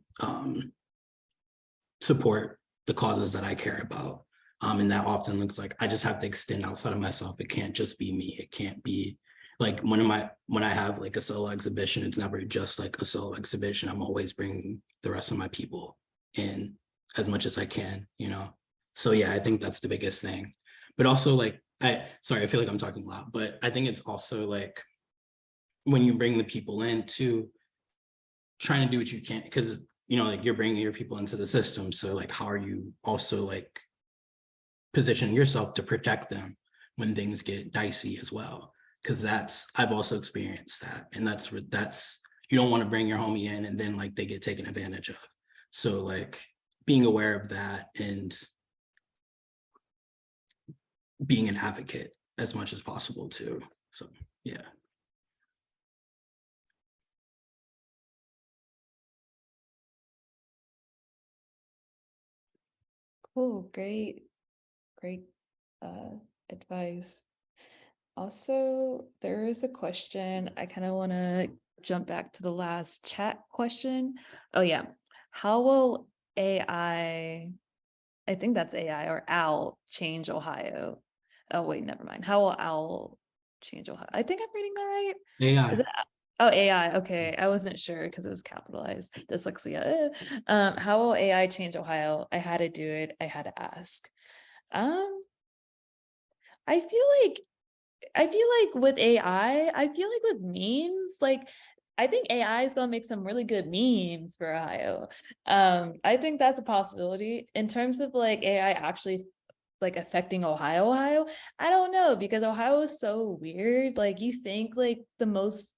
support the causes that I care about. And that often looks like I just have to extend outside of myself. It can't just be me. It can't be like when I have like a solo exhibition, it's never just like a solo exhibition. I'm always bringing the rest of my people in as much as I can, So yeah, I think that's the biggest thing. But also like, I feel like I'm talking loud, but I think it's also like when you bring the people in too, trying to do what you can, because like you're bringing your people into the system. So like, how are you also like positioning yourself to protect them when things get dicey as well? Because I've also experienced that, and that's you don't want to bring your homie in and then like they get taken advantage of. So like being aware of that and being an advocate as much as possible too. So yeah. Cool, great advice. Also, there is a question. I kind of want to jump back to the last chat question. Oh yeah, how will AI, I think that's AI or OWL, change Ohio? Oh wait, never mind. How will OWL change Ohio? I think I'm reading that right. AI. Is it, oh, AI. Okay, I wasn't sure because it was capitalized. Dyslexia. How will AI change Ohio? I had to do it. I had to ask. I feel like with AI, I feel like with memes, like I think AI is gonna make some really good memes for Ohio. I think that's a possibility. In terms of like AI actually like affecting Ohio, I don't know, because Ohio is so weird. Like you think like the most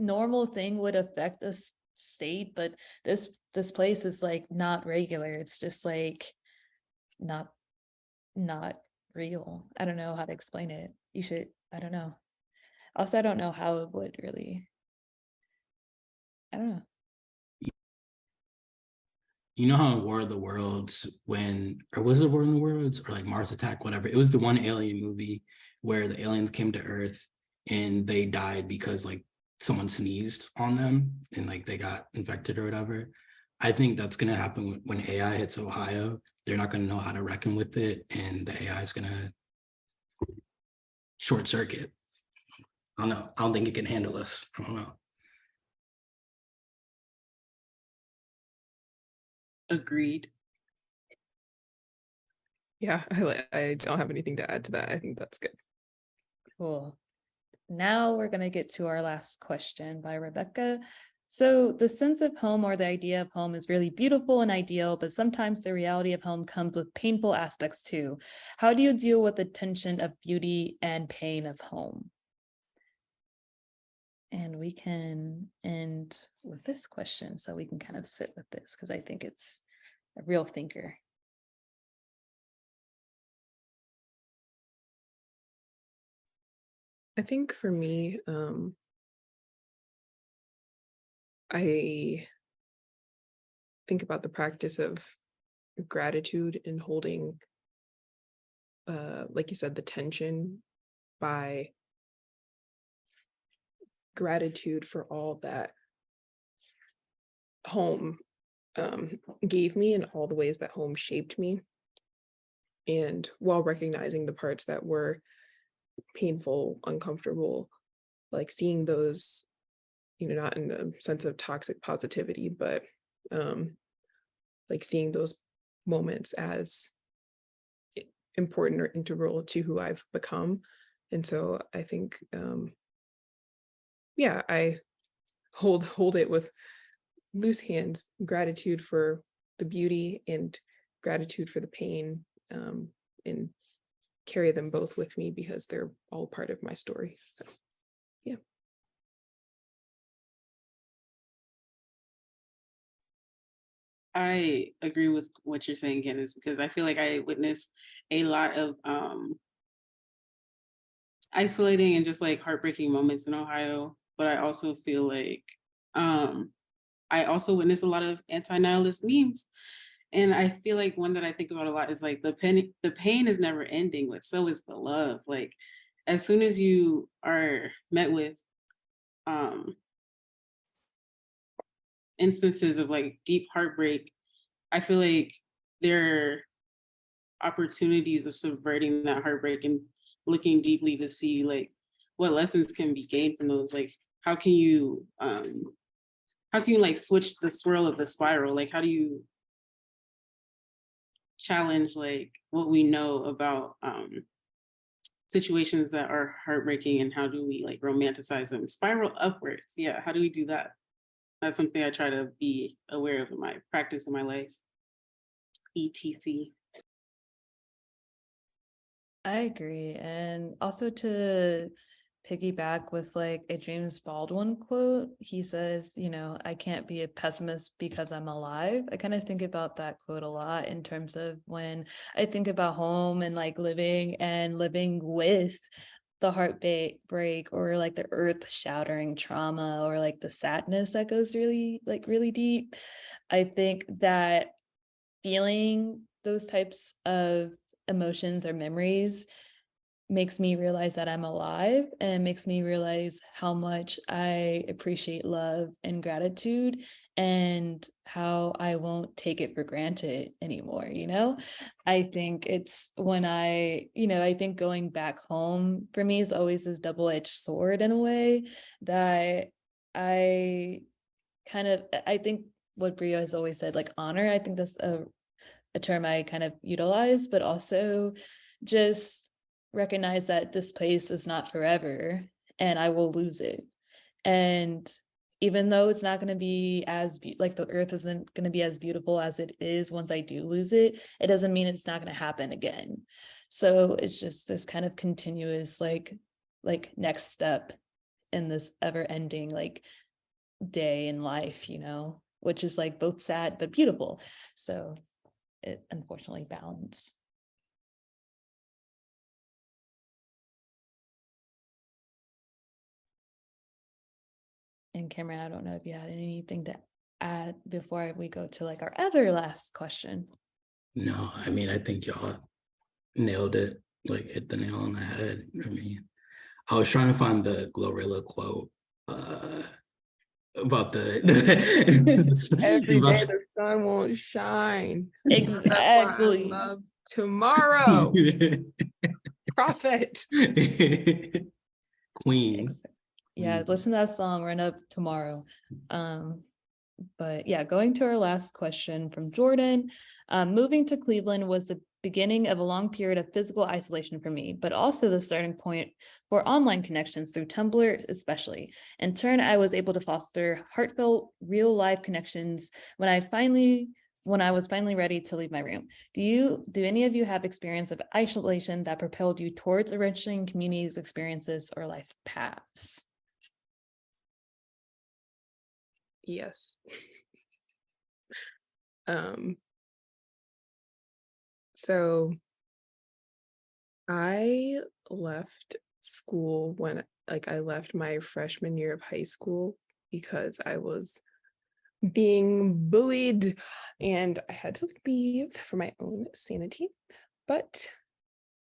normal thing would affect this state, but this place is like not regular. It's just like not real. I don't know how to explain it. You should, I don't know. Also, I don't know how it would really, I don't know. you know how in War of the Worlds or was it War of the Worlds or like Mars Attack, whatever, it was the one alien movie where the aliens came to Earth and they died because like someone sneezed on them and like they got infected or whatever. I think that's going to happen when AI hits Ohio. They're not going to know how to reckon with it, and the AI is going to short circuit. I don't know. I don't think it can handle us. I don't know. Agreed. Yeah, I don't have anything to add to that. I think that's good. Cool. Now we're going to get to our last question by Rebecca. So the sense of home or the idea of home is really beautiful and ideal, but sometimes the reality of home comes with painful aspects too. How do you deal with the tension of beauty and pain of home? And we can end with this question so we can kind of sit with this because I think it's a real thinker. I think for me, I think about the practice of gratitude and holding, like you said, the tension by gratitude for all that home gave me and all the ways that home shaped me. And while recognizing the parts that were painful, uncomfortable, like seeing those, not in a sense of toxic positivity, but like seeing those moments as important or integral to who I've become. And so I think, I hold it with loose hands, gratitude for the beauty and gratitude for the pain, and carry them both with me because they're all part of my story. So, yeah. I agree with what you're saying, Candace, because I feel like I witnessed a lot of isolating and just like heartbreaking moments in Ohio. But I also feel like I also witnessed a lot of anti-nihilist memes. And I feel like one that I think about a lot is like the pain is never ending, but so is the love. Like as soon as you are met with instances of like deep heartbreak, I feel like there are opportunities of subverting that heartbreak and looking deeply to see like what lessons can be gained from those. Like how can you like switch the swirl of the spiral? Like how do you challenge like what we know about situations that are heartbreaking, and how do we like romanticize them, spiral upwards? Yeah, how do we do that? That's something I try to be aware of in my practice in my life. ETC. I agree. And also to piggyback with like a James Baldwin quote, he says, I can't be a pessimist because I'm alive. I kind of think about that quote a lot in terms of when I think about home and like living with the heartbreak or like the earth shattering trauma or like the sadness that goes really deep. I think that feeling those types of emotions or memories makes me realize that I'm alive and makes me realize how much I appreciate love and gratitude and how I won't take it for granted anymore. I think it's when I think going back home for me is always this double-edged sword in a way that I think what Bria has always said, like honor, I think that's a term I kind of utilize, but also just recognize that this place is not forever and I will lose it. And even though it's not going to be as like the earth isn't going to be as beautiful as it is once I do lose it, it doesn't mean it's not going to happen again. So it's just this kind of continuous like next step in this ever ending like day in life, which is like both sad but beautiful. So it unfortunately balance. And Cameron, I don't know if you had anything to add before we go to like our other last question? No, I mean, I think y'all nailed it, like hit the nail on the head. I mean, I was trying to find the Glorilla quote about the Every day about- the sun won't shine. That's why I Exactly. love tomorrow. Prophet. Queen. Yeah, listen to that song, Run Up Tomorrow. But yeah, going to our last question from Jordan. Moving to Cleveland was the beginning of a long period of physical isolation for me, but also the starting point for online connections through Tumblr, especially. In turn, I was able to foster heartfelt, real life connections when I was finally ready to leave my room. Do any of you have experience of isolation that propelled you towards enriching communities, experiences, or life paths? Yes. So I left school when I left my freshman year of high school because I was being bullied and I had to leave for my own sanity. But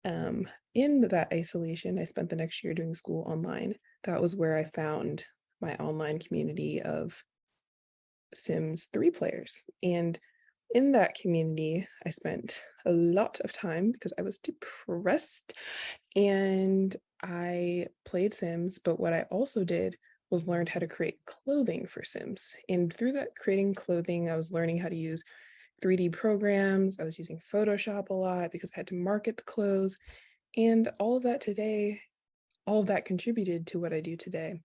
in that isolation, I spent the next year doing school online. That was where I found my online community of Sims 3 players. And in that community, I spent a lot of time because I was depressed and I played Sims. But what I also did was learned how to create clothing for Sims. And through that creating clothing, I was learning how to use 3D programs. I was using Photoshop a lot because I had to market the clothes. And all of that contributed to what I do today.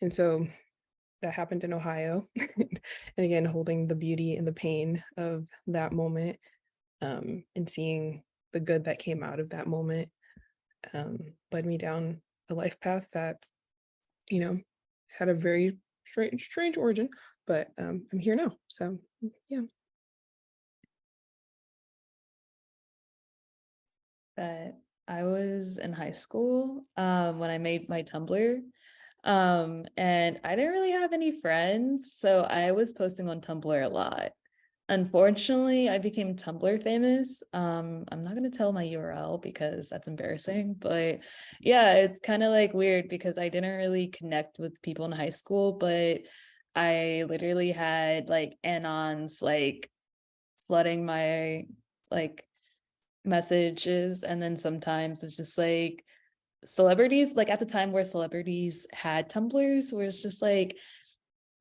And so that happened in Ohio. And again, holding the beauty and the pain of that moment, and seeing the good that came out of that moment, led me down a life path that, had a very strange origin, but I'm here now. So yeah. That I was in high school when I made my Tumblr. And I didn't really have any friends, so I was posting on Tumblr a lot. Unfortunately, I became Tumblr famous. I'm not going to tell my URL because that's embarrassing, but yeah, it's kind of like weird because I didn't really connect with people in high school, but I literally had like anons like flooding my like messages, and then sometimes it's just like celebrities, like at the time where celebrities had Tumblrs, where it's just like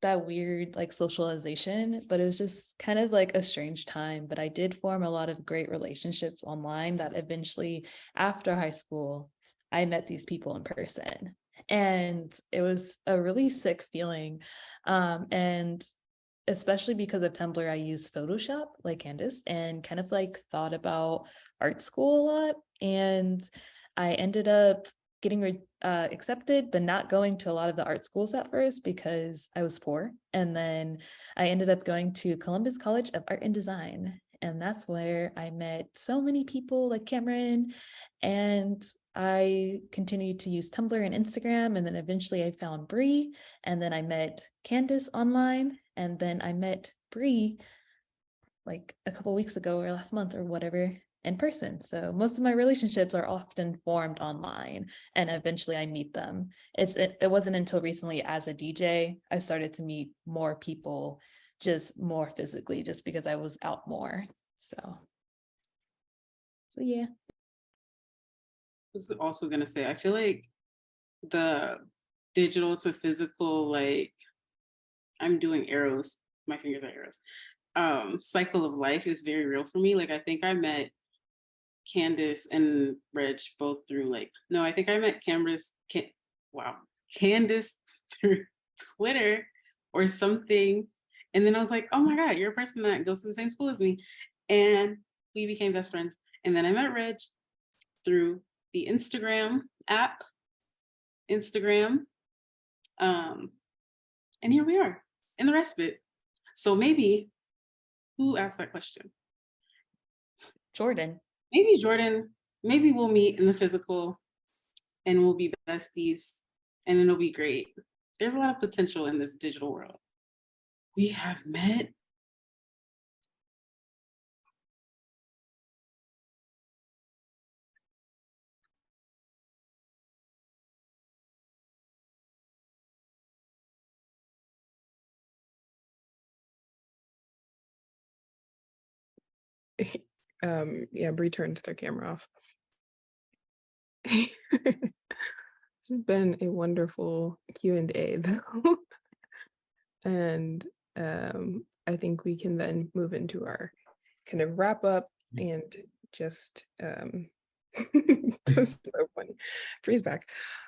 that weird like socialization, but it was just kind of like a strange time. But I did form a lot of great relationships online that eventually, after high school, I met these people in person. And it was a really sick feeling. And especially because of Tumblr, I used Photoshop like Candace and kind of like thought about art school a lot. And I ended up getting accepted, but not going to a lot of the art schools at first because I was poor. And then I ended up going to Columbus College of Art and Design. And that's where I met so many people like Cameron. And I continued to use Tumblr and Instagram. And then eventually I found Bree. And then I met Candace online. And then I met Bree like a couple weeks ago or last month or whatever in person. So most of my relationships are often formed online, and eventually I meet them. It wasn't until recently as a DJ I started to meet more people just more physically, just because I was out more. So yeah. I was also gonna say, I feel like the digital to physical, like I'm doing arrows, my fingers are arrows. Cycle of life is very real for me. Like I think I met Candace and Reg both through I think I met Candace through Twitter or something. And then I was like, oh my God, you're a person that goes to the same school as me. And we became best friends. And then I met Reg through the Instagram app, Instagram. And here we are in the respite. So maybe, who asked that question? Jordan. Maybe Jordan, maybe we'll meet in the physical and we'll be besties and it'll be great. There's a lot of potential in this digital world. we have met. Yeah, Bree turned their camera off. This has been a wonderful Q&A though. And I think we can then move into our kind of wrap up and just just so funny. Bree's back.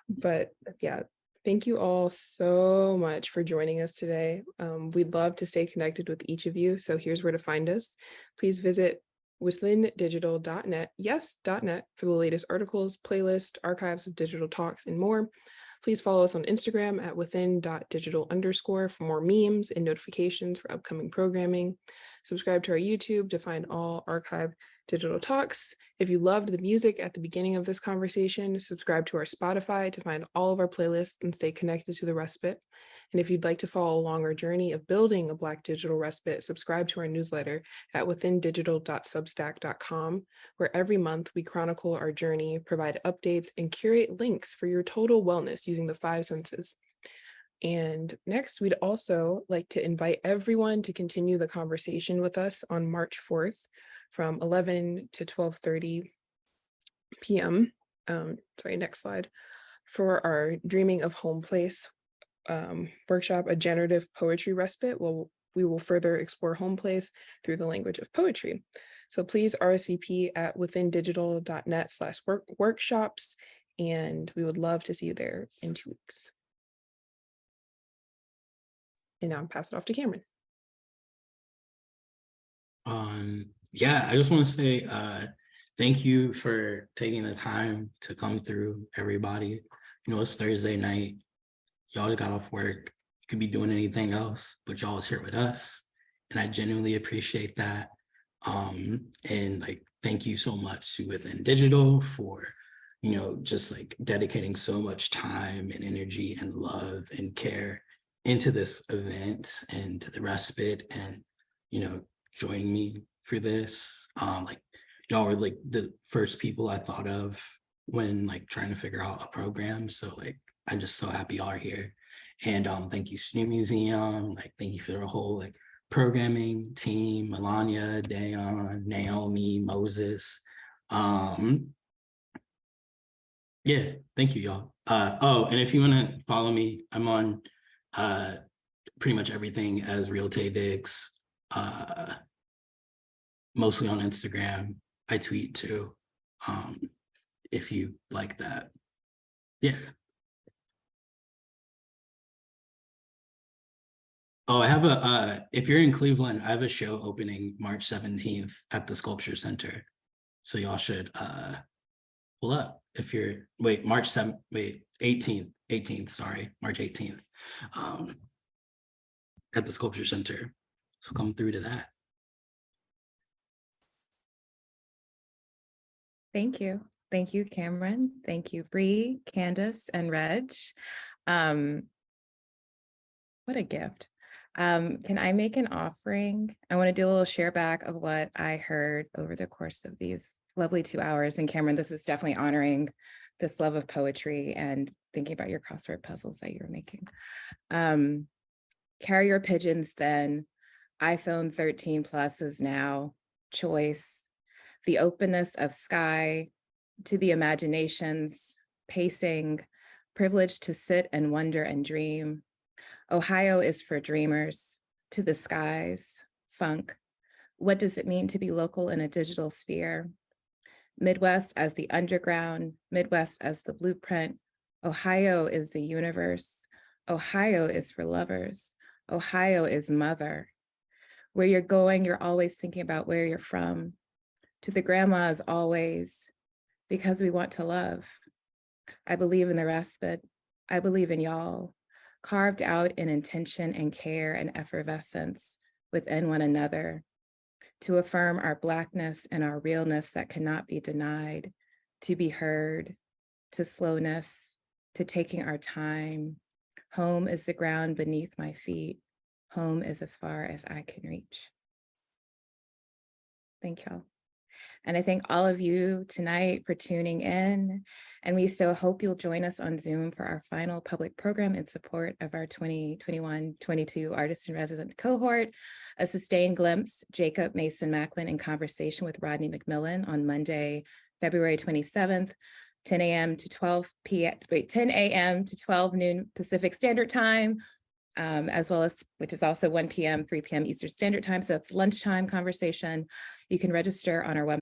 But yeah, thank you all so much for joining us today. We'd love to stay connected with each of you. So here's where to find us. Please visit withindigital.net, yes, .net, for the latest articles, playlists, archives of digital talks, and more. Please follow us on Instagram at within.digital_ for more memes and notifications for upcoming programming. Subscribe to our YouTube to find all archived digital talks. If you loved the music at the beginning of this conversation, subscribe to our Spotify to find all of our playlists and stay connected to the Respite. And if you'd like to follow along our journey of building a Black digital respite, subscribe to our newsletter at withindigital.substack.com, where every month we chronicle our journey, provide updates, and curate links for your total wellness using the 5 senses. And next, we'd also like to invite everyone to continue the conversation with us on March 4th from 11 to 12:30 p.m. Next slide. For our Dreaming of Homeplace workshop, a generative poetry respite, we will further explore Homeplace through the language of poetry. So please RSVP at withindigital.net/workshops, and we would love to see you there in 2 weeks. And now I'll pass it off to Cameron. Yeah, I just want to say thank you for taking the time to come through, everybody. You know, it's Thursday night. Y'all got off work. You could be doing anything else, but y'all was here with us. And I genuinely appreciate that. And like, thank you so much to Within Digital for, you know, just like dedicating so much time and energy and love and care into this event and to the respite, and, you know, joining me for this. Like, y'all were like the first people I thought of when like trying to figure out a program. So like, I'm just so happy y'all are here. And thank you, Student Museum. Like, thank you for the whole like programming team, Melania, Dayon, Naomi, Moses. Yeah, thank you, y'all. Oh, and if you want to follow me, I'm on pretty much everything as Real Tay Diggs, mostly on Instagram. I tweet too, if you like that. Yeah. Oh, I have if you're in Cleveland, I have a show opening March 17th at the Sculpture Center. So y'all should pull up if you're, March 18th, sorry, March 18th, at the Sculpture Center. So come through to that. Thank you. Thank you, Cameron. Thank you, Bree, Candace, and Reg. What a gift. Can I make an offering? I want to do a little share back of what I heard over the course of these lovely 2 hours. And Cameron, this is definitely honoring this love of poetry and thinking about your crossword puzzles that you're making. Carrier pigeons then, iPhone 13 Plus is now, choice, the openness of sky to the imaginations, pacing, privilege to sit and wonder and dream. Ohio is for dreamers, to the skies, funk. What does it mean to be local in a digital sphere? Midwest as the underground, Midwest as the blueprint. Ohio is the universe. Ohio is for lovers. Ohio is mother. Where you're going, you're always thinking about where you're from. To the grandmas always, because we want to love. I believe in the respite. I believe in y'all, carved out in intention and care and effervescence within one another, to affirm our Blackness and our realness that cannot be denied, to be heard, to slowness, to taking our time. Home is the ground beneath my feet. Home is as far as I can reach. Thank y'all. And I thank all of you tonight for tuning in. And we so hope you'll join us on Zoom for our final public program in support of our 2021-22 Artist in Resident cohort, A Sustained Glimpse, Jacob Mason Macklin in conversation with Rodney McMillan on Monday, February 27th, 10 a.m. to 12 p.m. 10 a.m. to 12 noon Pacific Standard Time, as well as, which is also 1 p.m., 3 p.m. Eastern Standard Time. So that's lunchtime conversation. You can register on our website.